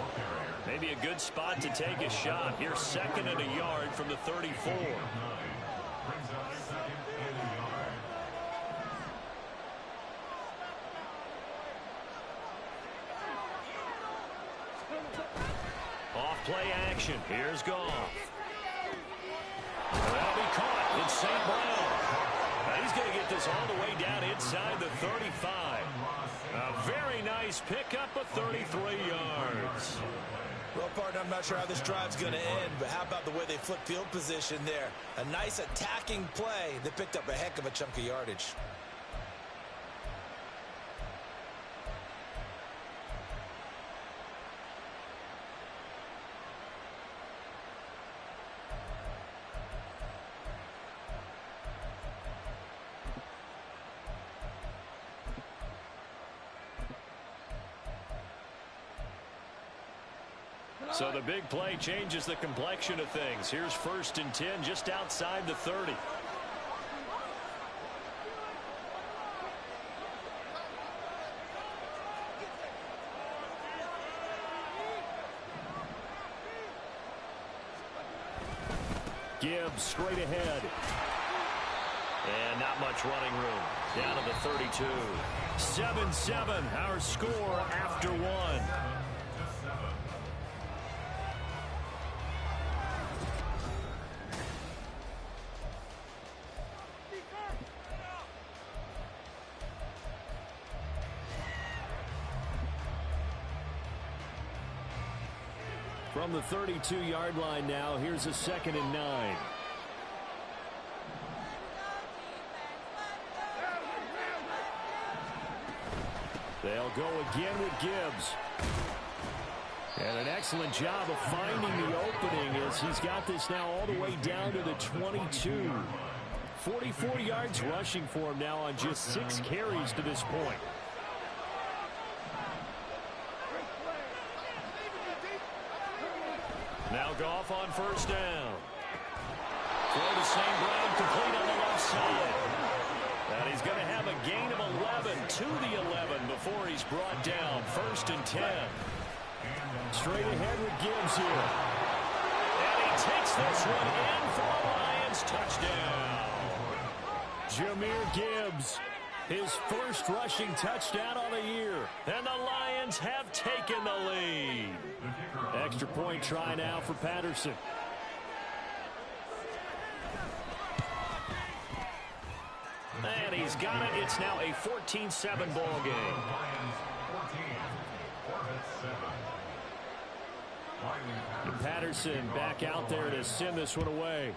Maybe a good spot to take a shot. Here's second and a yard from the 34. Off-play action. Here's Goff. That'll be caught. It's St. Brown. Now he's going to get this all the way down inside the 35. A very nice pickup of 33 yards. Well, partner, I'm not sure how this drive's going to end, but how about the way they flip field position there? A nice attacking play that picked up a heck of a chunk of yardage. So the big play changes the complexion of things. Here's 1st and 10 just outside the 30. Gibbs straight ahead. And not much running room. Down to the 32. 7-7, our score after 1. From the 32-yard line now, here's a 2nd and 9. They'll go again with Gibbs. And an excellent job of finding the opening as he's got this now all the way down to the 22. 44 yards rushing for him now on just 6 carries to this point. Now Goff on 1st down. Throw to St. Brown, complete on the left side. And he's going to have a gain of 11 to the 11 before he's brought down. 1st and 10. Straight ahead with Gibbs here. And he takes this one in for a Lions touchdown. Jahmyr Gibbs, his first rushing touchdown on the year. And the Lions have taken the lead. Extra point try now for Patterson. And he's got it. It's now a 14-7 ball game. Lions 14, Hornets 7. And Patterson back out there to send this one away.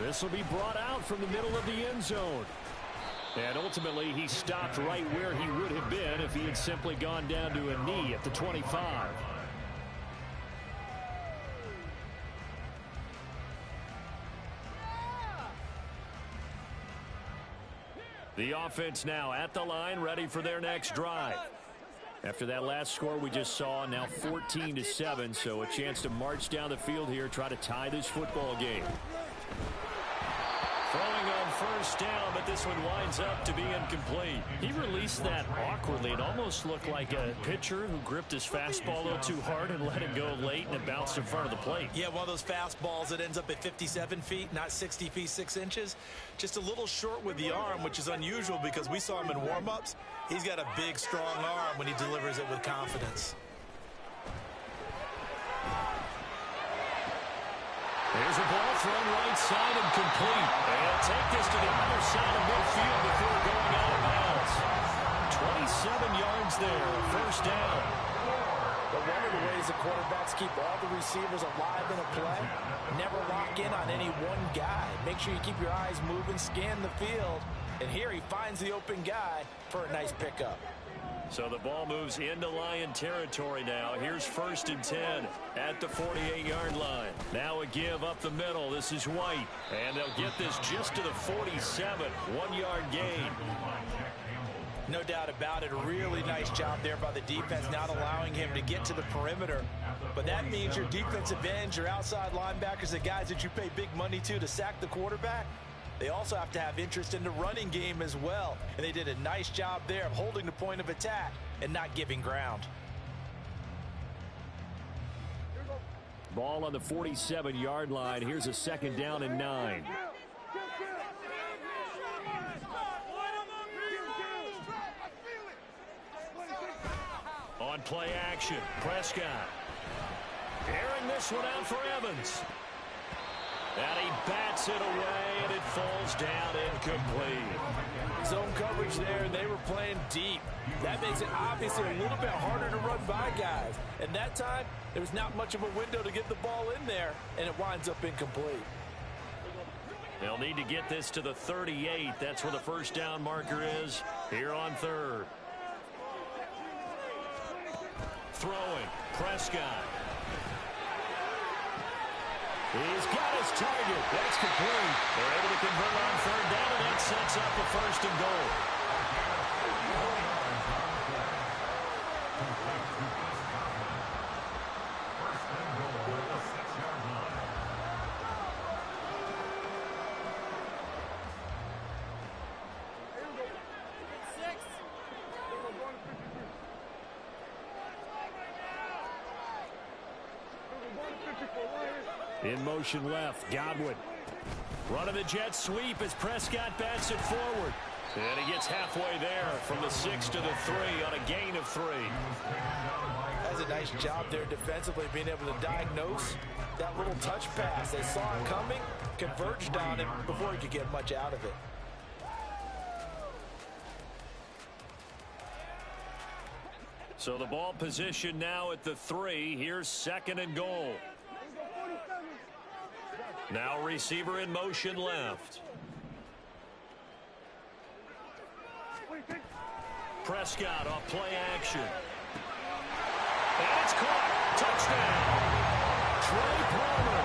This will be brought out from the middle of the end zone. And ultimately, he stopped right where he would have been if he had simply gone down to a knee at the 25. The offense now at the line, ready for their next drive. After that last score we just saw, now 14-7, so a chance to march down the field here, try to tie this football game. Throwing on first down, but this one winds up to be incomplete. He released that awkwardly. It almost looked like a pitcher who gripped his fastball a little too hard and let it go late, and it bounced in front of the plate. Yeah, one of those fastballs that ends up at 57 feet, not 60 feet 6 inches. Just a little short with the arm, which is unusual because we saw him in warm-ups. He's got a big, strong arm when he delivers it with confidence. There's a ball thrown right side and complete. They'll take this to the other side of midfield before going out of bounds. 27 yards there, first down. But one of the ways the quarterbacks keep all the receivers alive in a play, never lock in on any one guy. Make sure you keep your eyes moving, scan the field. And here he finds the open guy for a nice pickup. So the ball moves into Lion territory now. Here's 1st and 10 at the 48-yard line. Now a give up the middle. This is White. And they'll get this just to the 47. 1-yard gain. No doubt about it. A really nice job there by the defense, not allowing him to get to the perimeter. But that means your defensive ends, your outside linebackers, the guys that you pay big money to sack the quarterback, they also have to have interest in the running game as well. And they did a nice job there of holding the point of attack and not giving ground. Ball on the 47-yard line. Here's a 2nd down and 9. On play action, Prescott. Airing this one out for Evans. And he bats it away, and it falls down incomplete. Zone coverage there, and they were playing deep. That makes it obviously a little bit harder to run by guys. And that time, there was not much of a window to get the ball in there, and it winds up incomplete. They'll need to get this to the 38. That's where the first down marker is here on 3rd. Throwing, Prescott. He's got his target. That's complete. They're able to convert on 3rd down, and that sets up the 1st and goal. In motion left, Godwin. Running the jet sweep as Prescott bats it forward. And he gets halfway there from the 6 to the 3 on a gain of 3. That's a nice job there defensively, being able to diagnose that little touch pass. They saw it coming, converged on it before he could get much out of it. So the ball position now at the 3. Here's 2nd and goal. Now receiver in motion left. Prescott off play action. And it's caught. Touchdown. Trey Palmer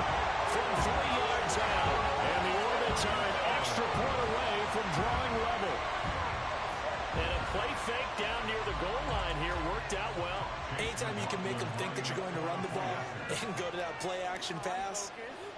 from 3 yards out. And the Orbits are an extra point away from drawing level. And a play fake down near the goal line here worked out well. Anytime you can make them think that you're going to run the ball and go to that play action pass,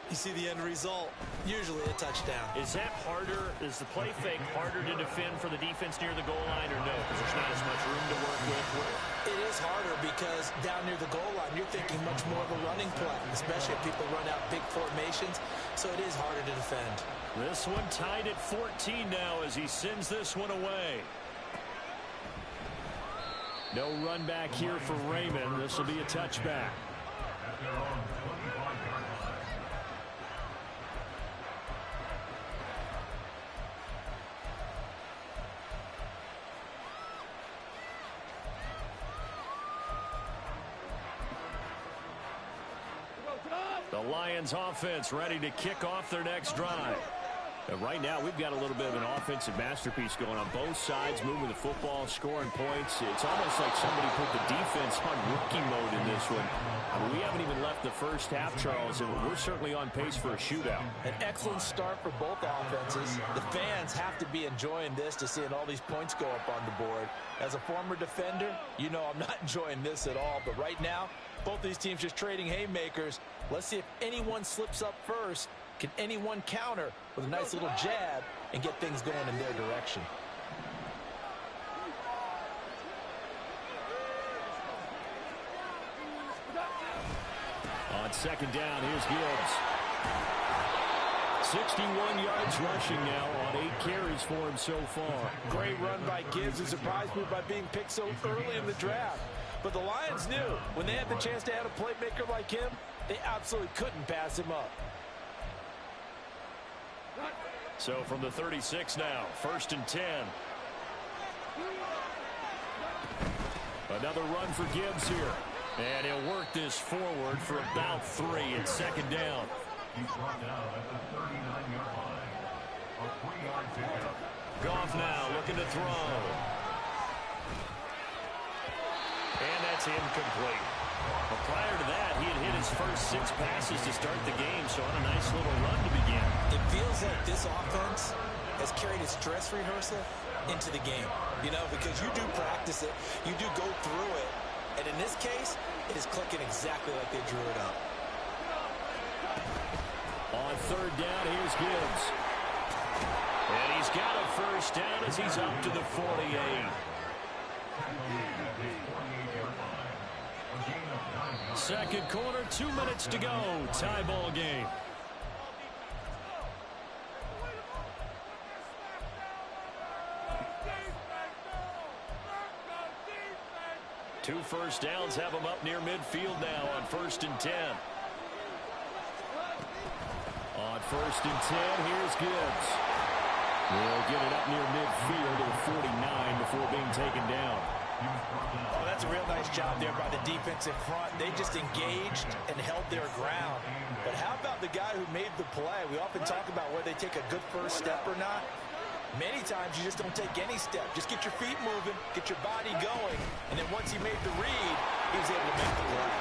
you see the end result, usually a touchdown. Is that harder? Is the play fake harder to defend for the defense near the goal line or no? Because there's not as much room to work with? It is harder because down near the goal line, you're thinking much more of a running play, especially if people run out big formations. So it is harder to defend. This one tied at 14 now as he sends this one away. No run back here for Raymond. This will be a touchback. The Lions offense ready to kick off their next drive. And right now, we've got a little bit of an offensive masterpiece going on both sides, moving the football, scoring points. It's almost like somebody put the defense on rookie mode in this one. I mean, we haven't even left the first half, Charles, and we're certainly on pace for a shootout. An excellent start for both offenses. The fans have to be enjoying this to seeing all these points go up on the board. As a former defender, you know I'm not enjoying this at all. But right now, both these teams just trading haymakers. Let's see if anyone slips up first. Can anyone counter with a nice little jab and get things going in their direction? On second down, here's Gibbs. 61 yards rushing now on 8 carries for him so far. Great run by Gibbs, who surprised me by being picked so early in the draft. But the Lions knew when they had the chance to add a playmaker like him, they absolutely couldn't pass him up. So from the 36 now, 1st and 10. Another run for Gibbs here. And he'll work this forward for about 3 at second down. He's brought down at the 39-yard line. A 3-yard pickup. Goff now looking to throw. And that's incomplete. Well, prior to that, he had hit his first 6 passes to start the game, so on a nice little run to begin. It feels like this offense has carried its dress rehearsal into the game, you know, because you do practice it, you do go through it, and in this case, it is clicking exactly like they drew it up. On third down, here's Gibbs. And he's got a first down as he's up to the 48. Second quarter, 2 minutes to go. Tie ball game. Two first downs have him up near midfield now on 1st and 10. On 1st and 10, here's Gibbs. He'll get it up near midfield to the 49 before being taken down. Oh, that's a real nice job there by the defense in front. They just engaged and held their ground. But how about the guy who made the play? We often talk about whether they take a good first step or not. Many times you just don't take any step. Just get your feet moving, get your body going, and then once he made the read, he was able to make the play.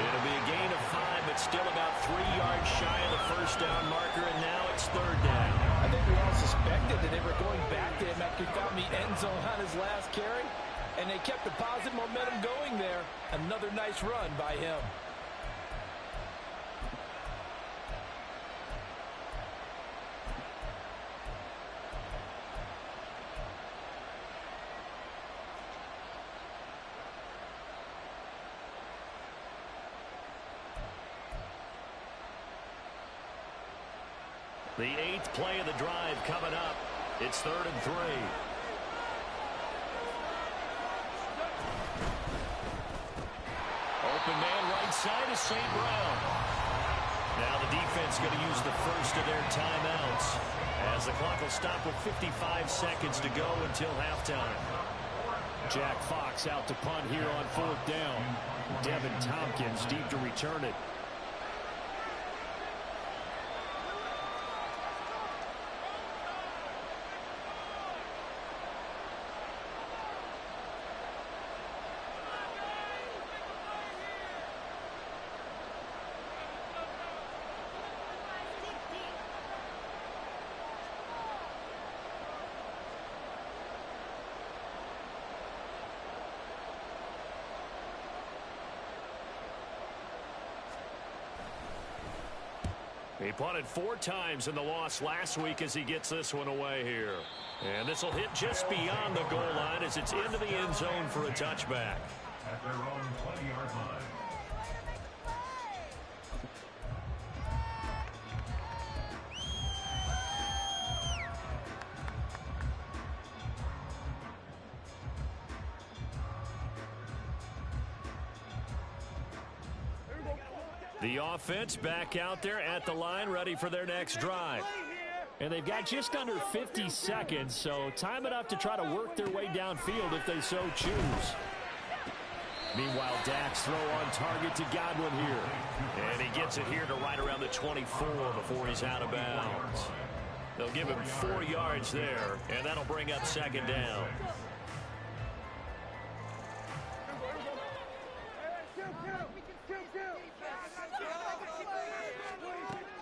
It'll be a gain of 5, but still about 3 yards shy of the first down marker, and now it's third down. I think we all suspected that they were going back to him after he found the end zone on his last carry, and they kept the positive momentum going there. Another nice run by him. The 8th play of the drive coming up. It's 3rd and 3. Open man right side is St. Brown. Now the defense going to use the first of their timeouts as the clock will stop with 55 seconds to go until halftime. Jack Fox out to punt here on 4th down. Devin Tompkins deep to return it. He punted 4 times in the loss last week as he gets this one away here. And this will hit just beyond the goal line as it's into the end zone for a touchback. At their own 20-yard line. The offense back out there at the line, ready for their next drive. And they've got just under 50 seconds, so time enough to try to work their way downfield if they so choose. Meanwhile, Dak's throw on target to Godwin here. And he gets it here to right around the 24 before he's out of bounds. They'll give him 4 yards there, and that'll bring up second down.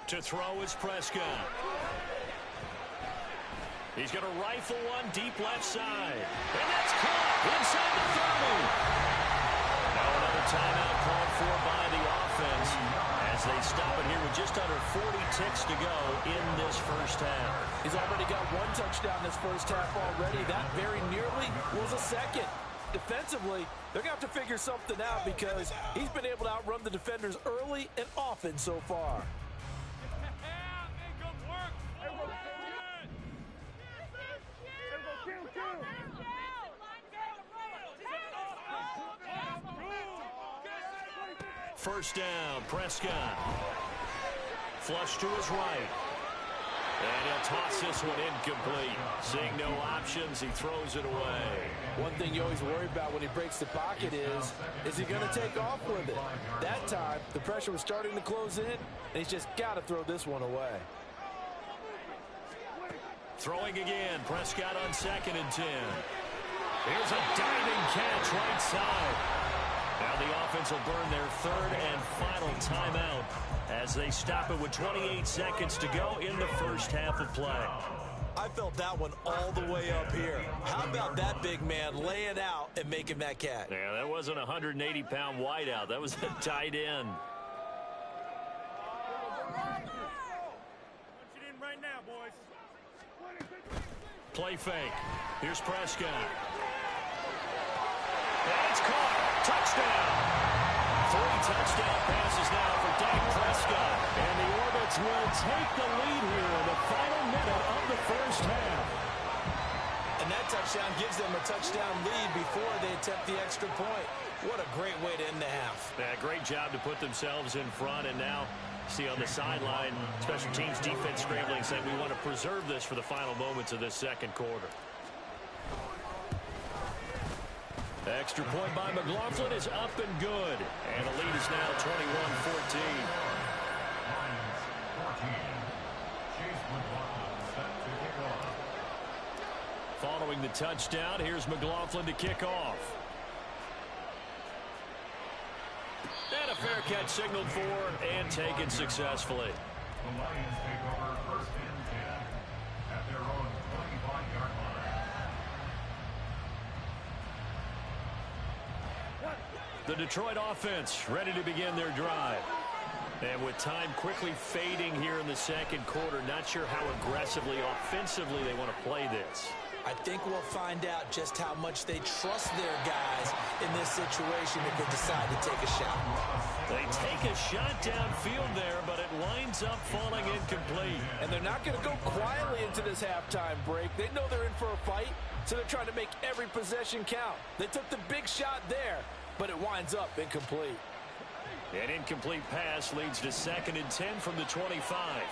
To throw is Prescott. He's going to rifle one deep left side. And that's caught inside the 30. Now another timeout called for by the offense as they stop it here with just under 40 ticks to go in this first half. He's already got 1 touchdown this first half already. That very nearly was a second. Defensively, they're going to have to figure something out because he's been able to outrun the defenders early and often so far. First down, Prescott. Flush to his right. And he'll toss this one incomplete. Seeing no options, he throws it away. One thing you always worry about when he breaks the pocket is he going to take off with it? That time, the pressure was starting to close in, and he's just got to throw this one away. Throwing again, Prescott on 2nd and 10. Here's a diving catch right side. Now the offense will burn their 3rd and final timeout as they stop it with 28 seconds to go in the first half of play. I felt that one all the way up here. How about that big man laying out and making that catch? Yeah, that wasn't a 180-pound wideout. That was a tight end. Play fake. Here's Prescott. And it's caught. Touchdown. 3 touchdown passes now for Dak Prescott. And the Orbits will take the lead here in the final minute of the first half. And that touchdown gives them a touchdown lead before they attempt the extra point. What a great way to end the half. Yeah, great job to put themselves in front. And now, see on the sideline, special teams defense scrambling, saying we want to preserve this for the final moments of this second quarter. Extra point by McLaughlin is up and good. And the lead is now 21-14. Following the touchdown, here's McLaughlin to kick off. And a fair catch signaled for and taken successfully. The Lions take over 1st and 10 at their own 25-yard line. The Detroit offense ready to begin their drive. And with time quickly fading here in the second quarter, not sure how aggressively, offensively they want to play this. I think we'll find out just how much they trust their guys in this situation if they decide to take a shot. They take a shot downfield there, but it winds up falling incomplete. And they're not going to go quietly into this halftime break. They know they're in for a fight, so they're trying to make every possession count. They took the big shot there, but it winds up incomplete. An incomplete pass leads to 2nd and 10 from the 25.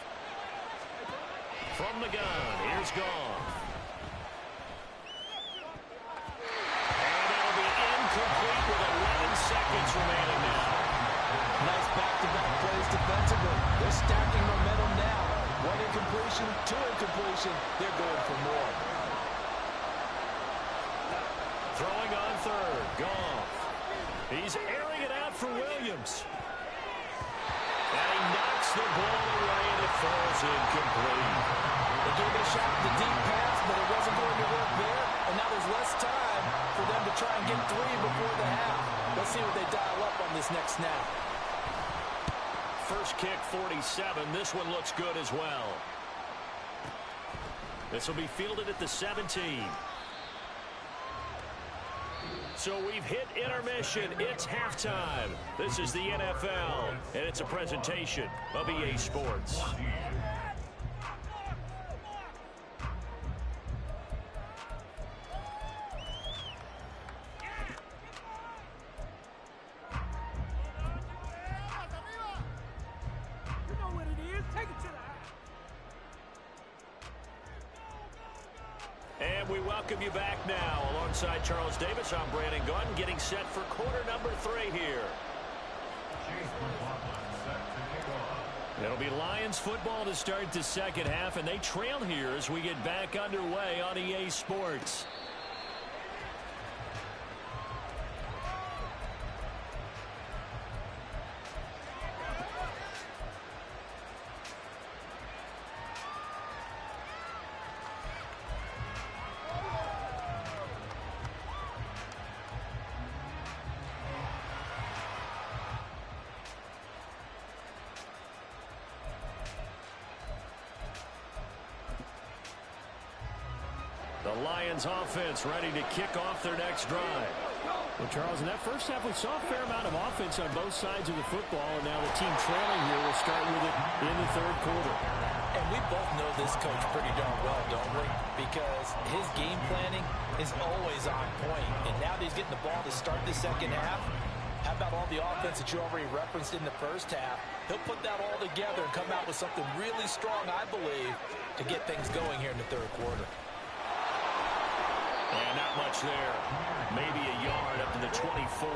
From the gun, here's Goff. Complete with 11 seconds remaining now. Nice back-to-back plays defensively. They're stacking momentum now. 1 incompletion, 2 incompletion. They're going for more. Throwing on 3rd. Goff. He's airing it out for Williams. And he knocks the ball away and it falls incomplete. They gave it a shot at the deep pass, but it wasn't going to work there. And now there's less time for them to try and get 3 before the half. Let's see what they dial up on this next snap. First kick, 47. This one looks good as well. This will be fielded at the 17. So we've hit intermission. It's halftime. This is the NFL, and it's a presentation of EA Sports. And we welcome you back now. Alongside Charles Davis, I'm Brandon Gunn, getting set for quarter number 3 here. It'll be Lions football to start the second half, and they trail here as we get back underway on EA Sports. The Lions offense ready to kick off their next drive. Well, Charles, in that first half, we saw a fair amount of offense on both sides of the football, and now the team trailing here will start with it in the third quarter. And we both know this coach pretty darn well, don't we? Because his game planning is always on point. And now that he's getting the ball to start the second half, how about all the offense that you already referenced in the first half? He'll put that all together and come out with something really strong, I believe, to get things going here in the third quarter. And not much there. Maybe a yard up to the 24.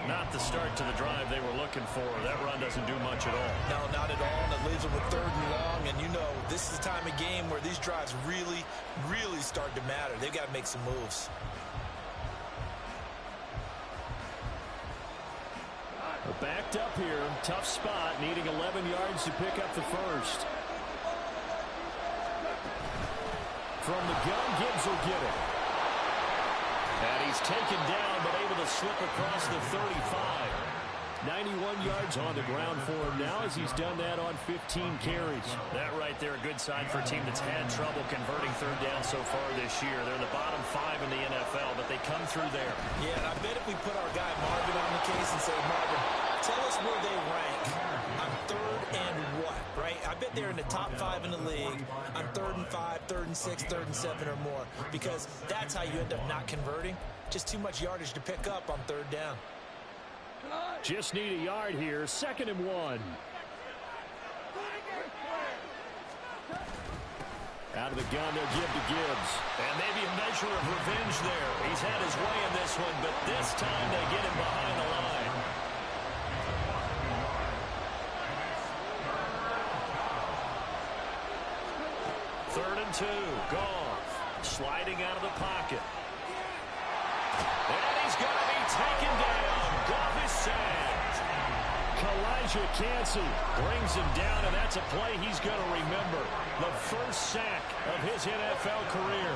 Not the start to the drive they were looking for. That run doesn't do much at all. No, not at all. And it leaves them with 3rd and long. And you know, this is the time of game where these drives really, really start to matter. They've got to make some moves. We're backed up here. Tough spot. Needing 11 yards to pick up the first. From the gun, Gibbs will get it. And he's taken down, but able to slip across the 35. 91 yards on the ground for him now as he's done that on 15 carries. That right there, a good sign for a team that's had trouble converting third down so far this year. They're the bottom 5 in the NFL, but they come through there. Yeah, and I bet if we put our guy Marvin on the case and say, Marvin, tell us where they rank on 3rd and what, right? I bet they're in the top 5 in the league on 3rd and 5, 3rd and 6, 3rd and 7 or more, because that's how you end up not converting. Just too much yardage to pick up on 3rd down. Just need a yard here. 2nd and 1. Out of the gun, they'll give to Gibbs. And maybe a measure of revenge there. He's had his way in this one, but this time they get him behind the line. Third and 2. Goff sliding out of the pocket. And he's going to be taken down. Goff is sacked. Kalijah Cansey brings him down, and that's a play he's going to remember. The first sack of his NFL career.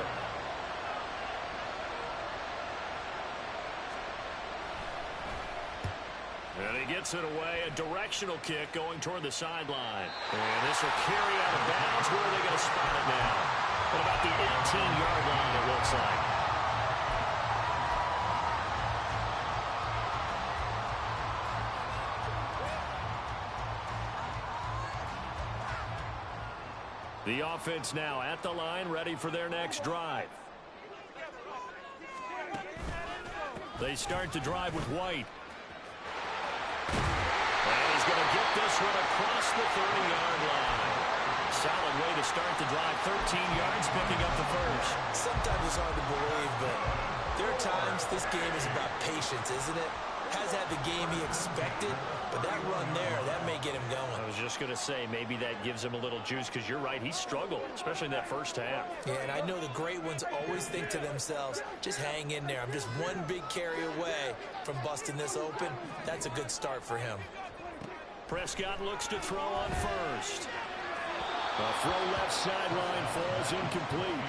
And he gets it away. A directional kick going toward the sideline. And this will carry out of bounds. Where are they going to spot it now? At about the 18-yard line, it looks like. The offense now at the line, ready for their next drive. They start to drive with White. And he's going to get this one across the 30-yard line. Solid way to start the drive. 13 yards, picking up the first. Sometimes it's hard to believe, but there are times this game is about patience, isn't it? Has had the game he expected, but that run there, that may get him going. I was just going to say, maybe that gives him a little juice, because you're right, he struggled, especially in that first half. Yeah, and I know the great ones always think to themselves, just hang in there. I'm just one big carry away from busting this open. That's a good start for him. Prescott looks to throw on first. A throw left sideline falls incomplete.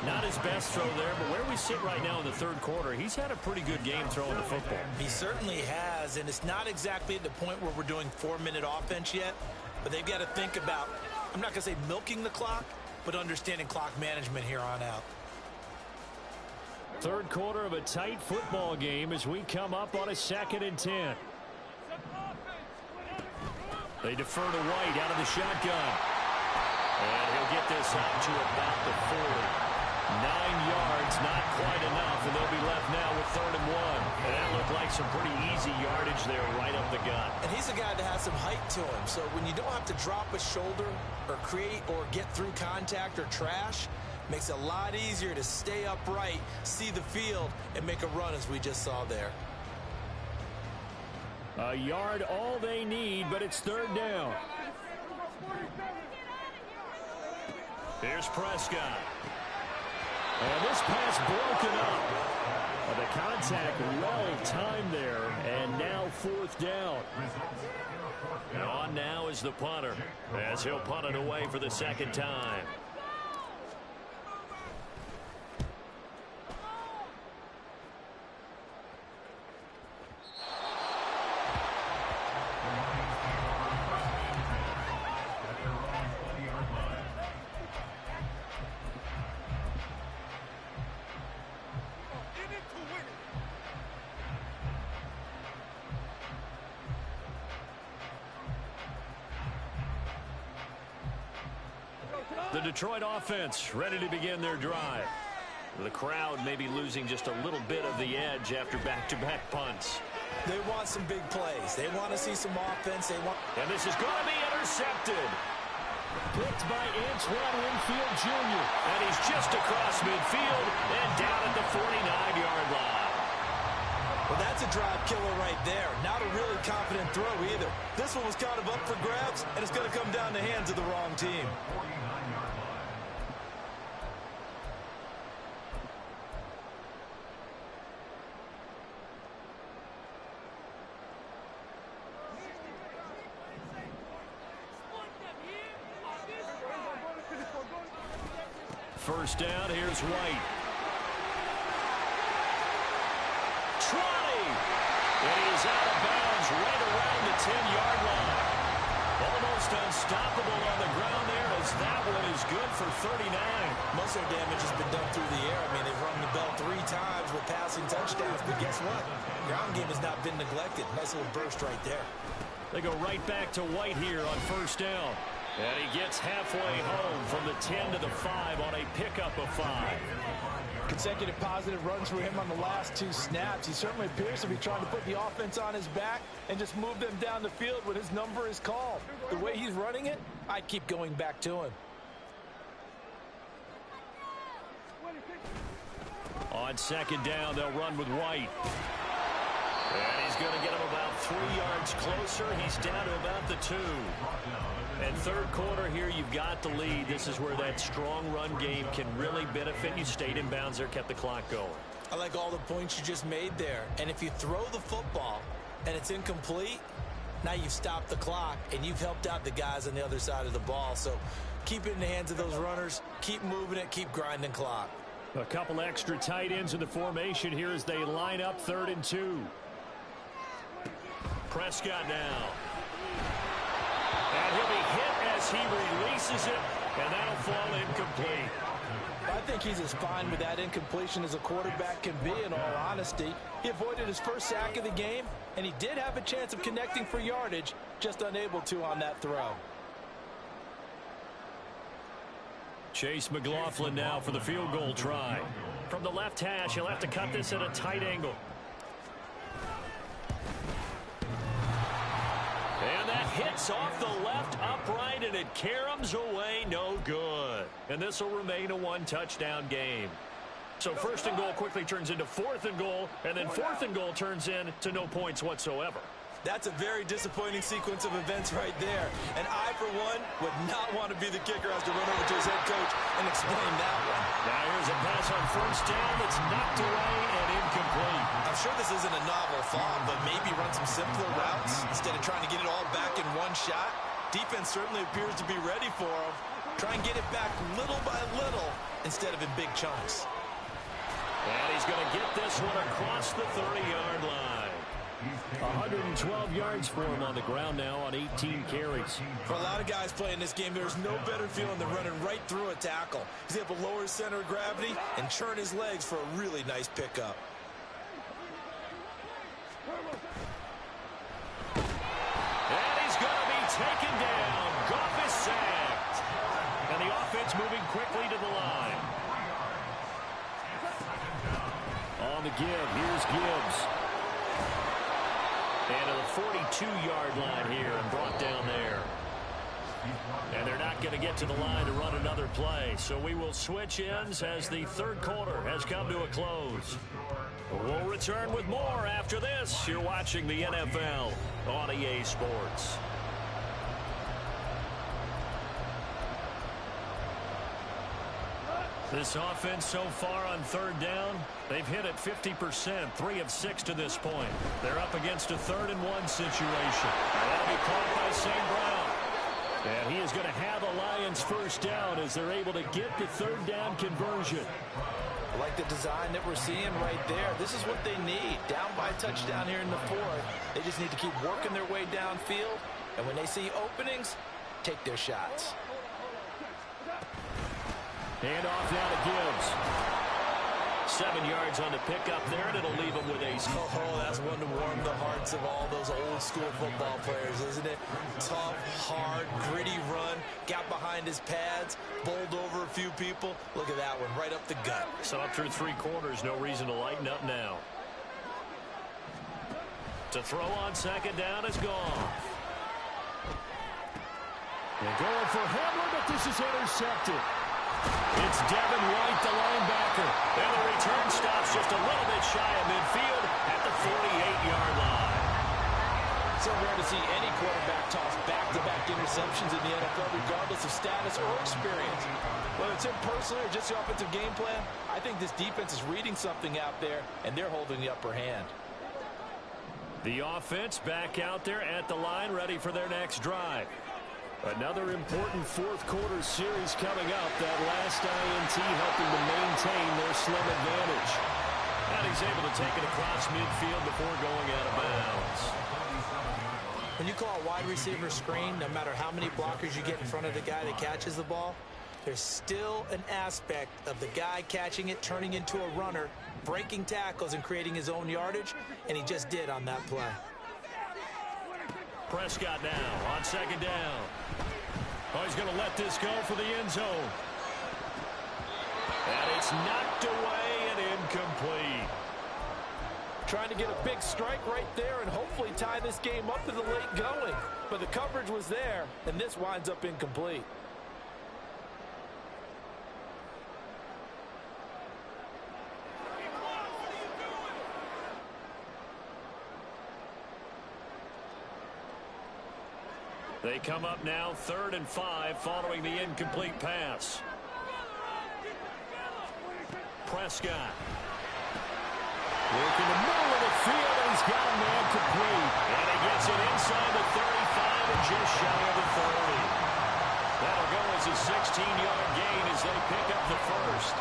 Not his best throw there, but where we sit right now in the third quarter, he's had a pretty good game throwing the football. He certainly has, and it's not exactly at the point where we're doing 4-minute offense yet, but they've got to think about, I'm not going to say milking the clock, but understanding clock management here on out. Third quarter of a tight football game as we come up on a 2nd and 10. They defer to White out of the shotgun. And he'll get this out to about the 40. 9 yards, not quite enough, and they'll be left now with 3rd and 1. And that looked like some pretty easy yardage there right up the gut. And he's a guy that has some height to him, so when you don't have to drop a shoulder or create or get through contact or trash, Makes it a lot easier to stay upright, see the field, and make a run as we just saw there. A yard all they need, but it's third down. Here's Prescott. And this pass broken up. The contact well timed there, and now fourth down. On now is the punter, as he'll punt it away for the second time. The Detroit offense ready to begin their drive. The crowd may be losing just a little bit of the edge after back-to-back punts. They want some big plays. They want to see some offense. And this is going to be intercepted. Picked by Antoine Winfield Jr. And he's just across midfield and down at the 49-yard line. Well, that's a drive killer right there. Not a really confident throw either. This one was kind of up for grabs, and it's going to come down the hands of the wrong team. First down, here's White. Trotty! And he's out of bounds right around the 10-yard line. Almost unstoppable on the ground there, as that one is good for 39. Most of their damage has been done through the air. I mean, they've rung the bell 3 times with passing touchdowns, but guess what? Ground game has not been neglected. Nice little burst right there. They go right back to White here on first down. And he gets halfway home from the 10 to the 5 on a pickup of 5. Consecutive positive runs for him on the last 2 snaps. He certainly appears to be trying to put the offense on his back and just move them down the field when his number is called. The way he's running it, I'd keep going back to him. On second down, they'll run with White. And he's going to get him about 3 yards closer. He's down to about the 2. And third quarter here, you've got the lead. This is where that strong run game can really benefit you. Stayed in bounds there, kept the clock going. I like all the points you just made there. And if you throw the football and it's incomplete, now you've stopped the clock and you've helped out the guys on the other side of the ball. So keep it in the hands of those runners. Keep moving it. Keep grinding clock. A couple extra tight ends in the formation here as they line up 3rd and 2. Prescott now. And he'll be hit as he releases it, and that'll fall incomplete. I think he's as fine with that incompletion as a quarterback can be, in all honesty. He avoided his first sack of the game, and he did have a chance of connecting for yardage, just unable to on that throw. Chase McLaughlin now for the field goal try. From the left hash, he'll have to cut this at a tight angle. And that hits off the left upright, and it caroms away, no good. And this will remain a 1-touchdown game. So 1st and goal quickly turns into 4th and goal, and then 4th and goal turns into no points whatsoever. That's a very disappointing sequence of events right there. And I, for one, would not want to be the kicker as to run over to his head coach and explain that one. Now here's a pass on first down that's knocked away and incomplete. I'm sure this isn't a novel thought, but maybe run some simpler routes instead of trying to get it all back in one shot. Defense certainly appears to be ready for him. Try and get it back little by little instead of in big chunks. And he's going to get this one across the 30-yard line. 112 yards for him on the ground now on 18 carries. For a lot of guys playing this game, there's no better feeling than running right through a tackle. He's able to lower his center of gravity and churn his legs for a really nice pickup. And he's going to be taken down. Goff is sacked. And the offense moving quickly to the line. On the give, here's Gibbs. And to the 42-yard line here and brought down there. And they're not going to get to the line to run another play. So we will switch ends as the third quarter has come to a close. We'll return with more after this. You're watching the NFL on EA Sports. This offense so far on third down, they've hit it 50%, 3 of 6 to this point. They're up against a 3rd-and-1 situation. That'll be caught by St. Brown. And he is going to have a Lions first down as they're able to get the third down conversion. I like the design that we're seeing right there. This is what they need. Down by a touchdown here in the 4th. They just need to keep working their way downfield. And when they see openings, take their shots. Hand off now to Gibbs. 7 yards on the pickup there, and it'll leave him with a... Oh, that's one to warm the hearts of all those old school football players, isn't it? Tough, hard, gritty run, got behind his pads, bowled over a few people. Look at that one, right up the gut. So up through 3 quarters, no reason to lighten up now. To throw on second down is gone. They're going for Hamler, but this is intercepted. It's Devin White, the linebacker. And the return stops just a little bit shy of midfield at the 48-yard line. So rare to see any quarterback toss back-to-back interceptions in the NFL, regardless of status or experience. Whether it's him personally or just the offensive game plan, I think this defense is reading something out there, and they're holding the upper hand. The offense back out there at the line, ready for their next drive. Another important 4th quarter series coming up. That last INT helping to maintain their slim advantage. And he's able to take it across midfield before going out of bounds. When you call a wide receiver screen, no matter how many blockers you get in front of the guy that catches the ball, there's still an aspect of the guy catching it, turning into a runner, breaking tackles and creating his own yardage, and he just did on that play. Prescott now on second down. Oh, he's going to let this go for the end zone. And it's knocked away and incomplete. Trying to get a big strike right there and hopefully tie this game up in the late going. But the coverage was there, and this winds up incomplete. They come up now 3rd and 5 following the incomplete pass. Prescott. Working the middle of the field, and he's got a man complete. And he gets it inside the 35 and just shy of the 30. That'll go as a 16-yard gain as they pick up the first.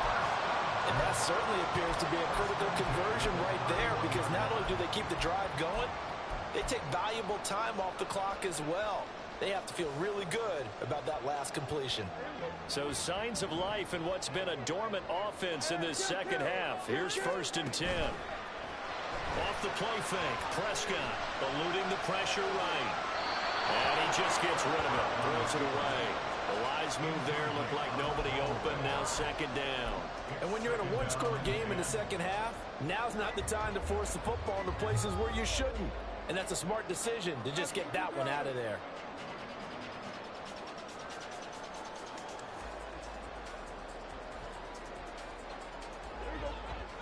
And that certainly appears to be a critical conversion right there, because not only do they keep the drive going, they take valuable time off the clock as well. They have to feel really good about that last completion. So signs of life in what's been a dormant offense in this second half. Here's 1st and 10. Off the play fake, Prescott eluding the pressure right. And he just gets rid of it, throws it away. The wise move there, looked like nobody open, now second down. And when you're in a one-score game in the second half, now's not the time to force the football into places where you shouldn't. And that's a smart decision to just get that one out of there.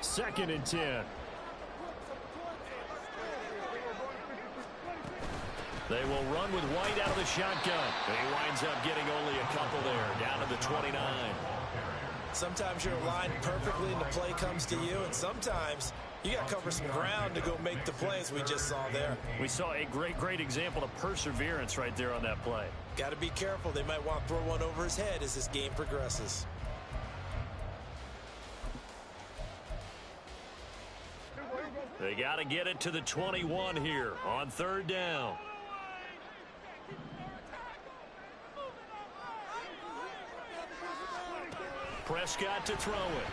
Second and 10. They will run with White out of the shotgun. And he winds up getting only a couple there, down to the 29. Sometimes you're aligned perfectly and the play comes to you, and sometimes you got to cover some ground to go make the plays we just saw there. We saw a great example of perseverance right there on that play. Got to be careful. They might want to throw one over his head as this game progresses. They got to get it to the 21 here on 3rd down. Prescott to throw it.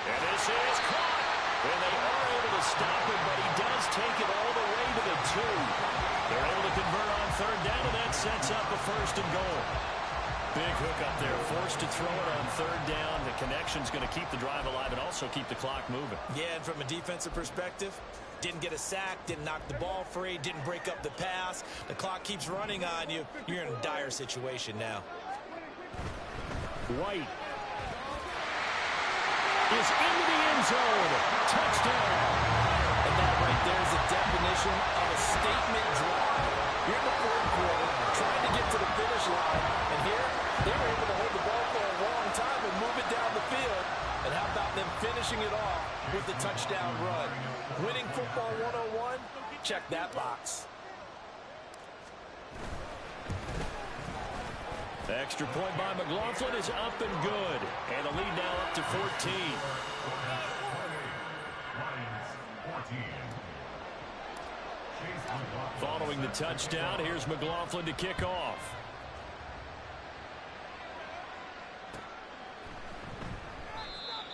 And this is caught. And they are able to stop him, but he does take it all the way to the 2. They're able to convert on 3rd down, and that sets up a 1st and goal. Big hook up there, forced to throw it on third down. The connection's going to keep the drive alive and also keep the clock moving. Yeah, and from a defensive perspective, didn't get a sack, didn't knock the ball free, didn't break up the pass. The clock keeps running on you. You're in a dire situation now. White is into the end zone. Touchdown. And that right there is the definition of a statement drive. You're in the fourth quarter, trying to get to the finish line. And here, they were able to hold the ball for a long time and move it down the field. And how about them finishing it off with the touchdown run? Winning football 101? Check that box. The extra point by McLaughlin is up and good. And the lead now up to 14. Following the touchdown, here's McLaughlin to kick off.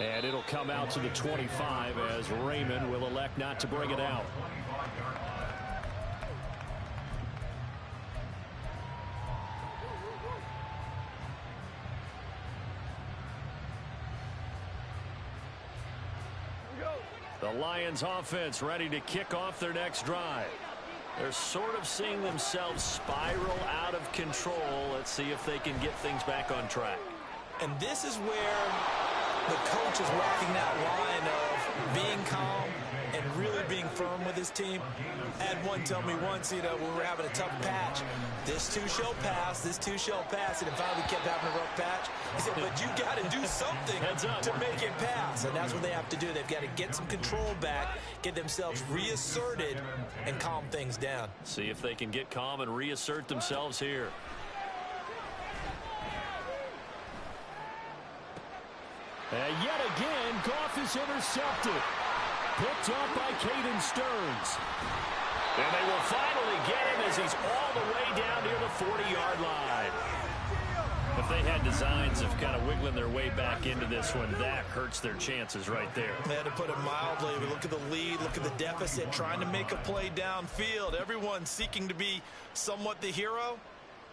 And it'll come out to the 25 as Raymond will elect not to bring it out. The Lions offense ready to kick off their next drive. They're sort of seeing themselves spiral out of control. Let's see if they can get things back on track. And this is where the coach is walking that line of being calm and really being firm with his team. I had one tell me once, when we were having a tough patch, this too shall pass, this too shall pass, and it finally kept having a rough patch. He said, but you got to do something to make it pass, and that's what they have to do. They've got to get some control back, get themselves reasserted, and calm things down. See if they can get calm and reassert themselves here. And yet again, Goff is intercepted. Picked up by Caden Stearns. And they will finally get him as he's all the way down near the 40-yard line. If they had designs of kind of wiggling their way back into this one, that hurts their chances right there. They had to put it mildly. Look at the lead, look at the deficit, trying to make a play downfield. Everyone seeking to be somewhat the hero.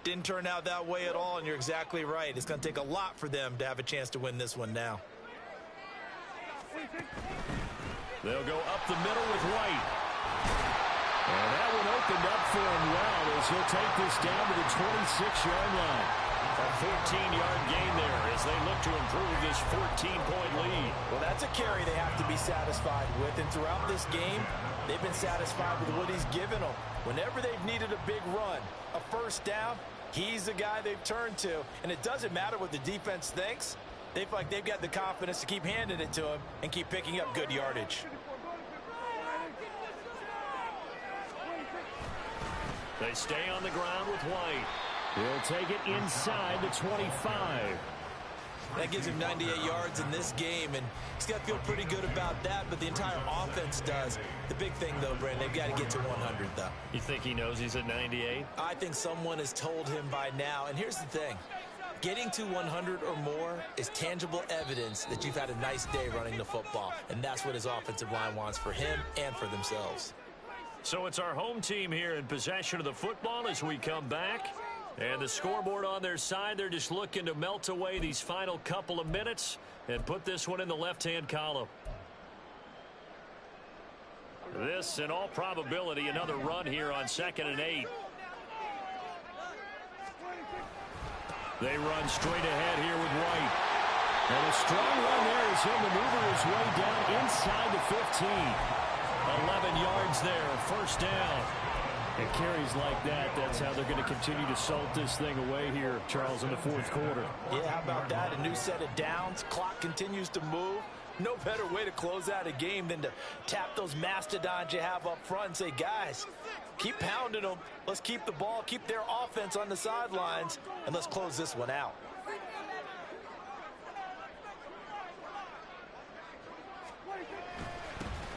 Didn't turn out that way at all, and you're exactly right. It's going to take a lot for them to have a chance to win this one now. They'll go up the middle with White. And that one opened up for him well as he'll take this down to the 26-yard line. A 14-yard gain there as they look to improve this 14-point lead. Well, that's a carry they have to be satisfied with, and throughout this game, they've been satisfied with what he's given them. Whenever they've needed a big run, a first down, he's the guy they've turned to. And it doesn't matter what the defense thinks. They feel like they've got the confidence to keep handing it to him and keep picking up good yardage. They stay on the ground with White. He'll take it inside the 25. That gives him 98 yards in this game, and he's got to feel pretty good about that, but the entire offense does. The big thing, though, Brandon, they've got to get to 100, though. You think he knows he's at 98? I think someone has told him by now, and here's the thing. Getting to 100 or more is tangible evidence that you've had a nice day running the football, and that's what his offensive line wants for him and for themselves. So it's our home team here in possession of the football as we come back. And the scoreboard on their side, they're just looking to melt away these final couple of minutes and put this one in the left-hand column. This, in all probability, another run here on 2nd and 8. They run straight ahead here with White. And a strong run there as he'll maneuver his way down inside the 15. 11 yards there, first down. And carries like that, that's how they're going to continue to salt this thing away here, Charles, in the fourth quarter. Yeah, how about that? A new set of downs. Clock continues to move. No better way to close out a game than to tap those mastodons you have up front and say, guys, keep pounding them. Let's keep the ball, keep their offense on the sidelines, and let's close this one out.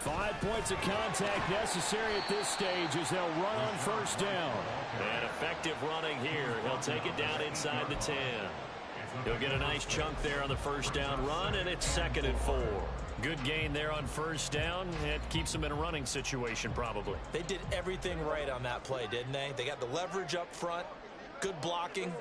Five points of contact necessary at this stage as they'll run on first down. And effective running here. He'll take it down inside the 10. He'll get a nice chunk there on the first down run, and it's 2nd and 4. Good gain there on first down. It keeps them in a running situation probably. They did everything right on that play, didn't they? They got the leverage up front. Good blocking,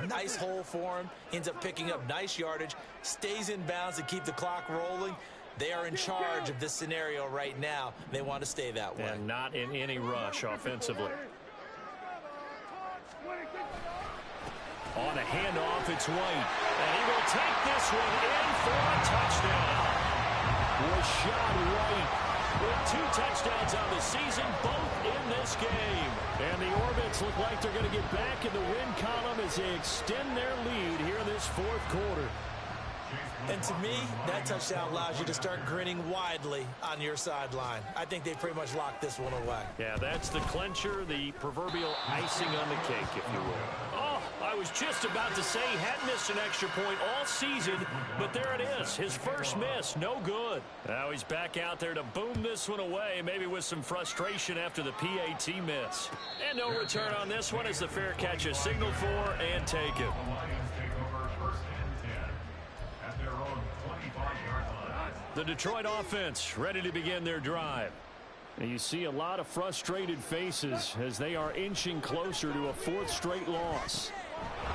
nice hole for him, ends up picking up nice yardage, stays in bounds to keep the clock rolling. They are in charge of this scenario right now. They want to stay that way. And not in any rush offensively. On a handoff, it's White. And he will take this one in for a touchdown. Rashad White with 2 touchdowns on the season, both in this game. And the Orbits look like they're going to get back in the win column as they extend their lead here in this 4th quarter. And to me, that touchdown allows you to start grinning widely on your sideline. I think they pretty much locked this one away. Yeah, that's the clincher, the proverbial icing on the cake, if you will. Oh, I was just about to say he hadn't missed an extra point all season, but there it is. His first miss, no good. Now he's back out there to boom this one away, maybe with some frustration after the PAT miss. And no return on this one as the fair catch is signaled for and taken. The Detroit offense ready to begin their drive. And you see a lot of frustrated faces as they are inching closer to a 4th straight loss.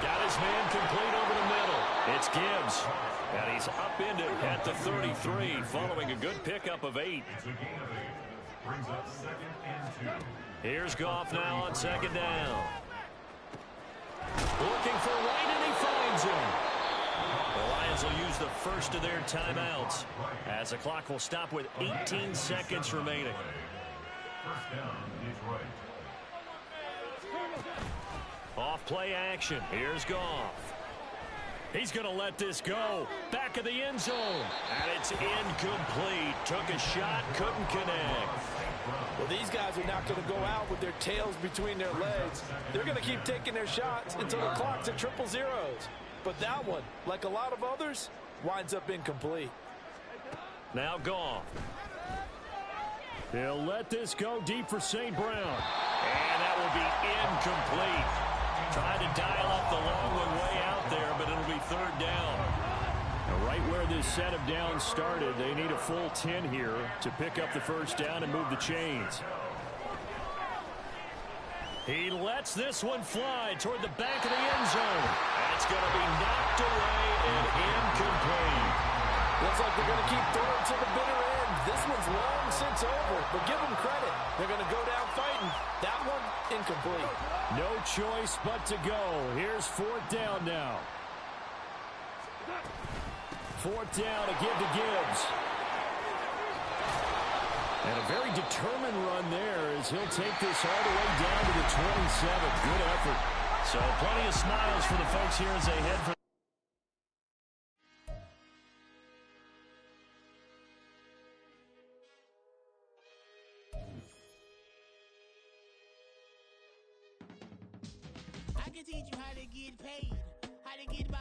Got his man complete over the middle. It's Gibbs. And he's upended at the 33 following a good pickup of 8. Brings up 2nd and 2. Here's Goff now on 2nd down. Looking for White, and he finds him. The Lions will use the first of their timeouts as the clock will stop with 18 seconds remaining. First down, Detroit. Off play action. Here's Goff. He's going to let this go. Back of the end zone. And it's incomplete. Took a shot, couldn't connect. Well, these guys are not going to go out with their tails between their legs. They're going to keep taking their shots until the clock's at 000. But that one, like a lot of others, winds up incomplete. Now Goff. He'll let this go deep for St. Brown. And that will be incomplete. Trying to dial up the long one way out there, but it'll be 3rd down. Now, right where this set of downs started, they need a full 10 here to pick up the first down and move the chains. He lets this one fly toward the back of the end zone. That's going to be knocked away and incomplete. Looks like they're going to keep throwing to the bitter end. This one's long since over, but give them credit. They're going to go down fighting. That one, incomplete. No choice but to go. Here's 4th down now. 4th down to give to Gibbs. And a very determined run there as he'll take this all the way down to the 27. Good effort. So plenty of smiles for the folks here as they head for. I can teach you how to get paid, how to get by,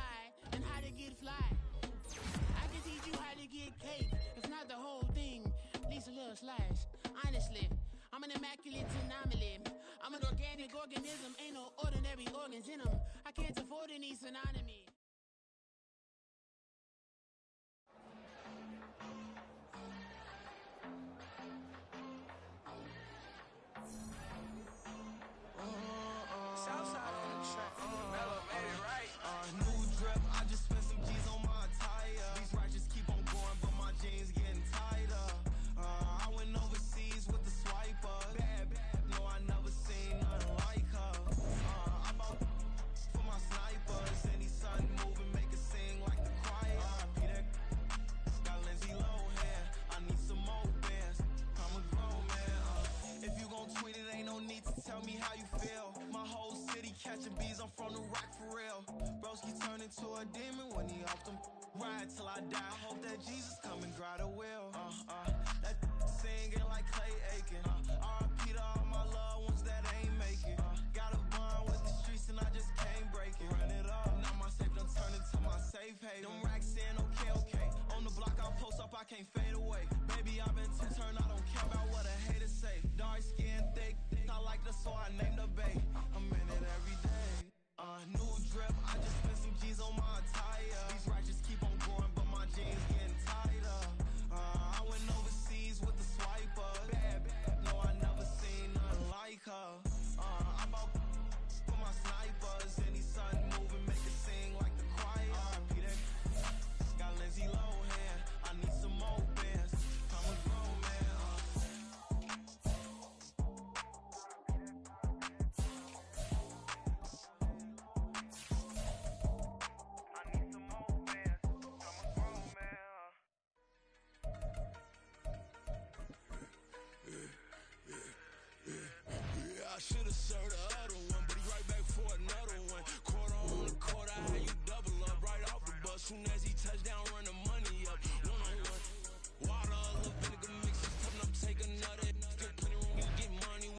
and how to get fly. I can teach you how to get cake, if not the whole thing, at least a little slice. Honestly, I'm an immaculate anomaly. I'm an organic organism, ain't no ordinary organs in them. I can't afford any synonymy. Southside on the track. Mellow made it right. New drip, I just spent some G's on my attire. These righteous keep on going, but my jeans getting tighter. I went overseas with the swiper. Bad, no, I never seen nothing like her. I bought for my snipers. Any sun moving, make it sing like the choir. Peter got Lindsay Lohan. I need some more bands. I'm a grown man. If you gon' tweet it, ain't no need to tell me how you feel. My whole city catching bees, I'm from the rock for real. Broski turned into a demon when he off them. Ride till I die. I hope that Jesus come and grab the wheel. That singing like Clay Aiken.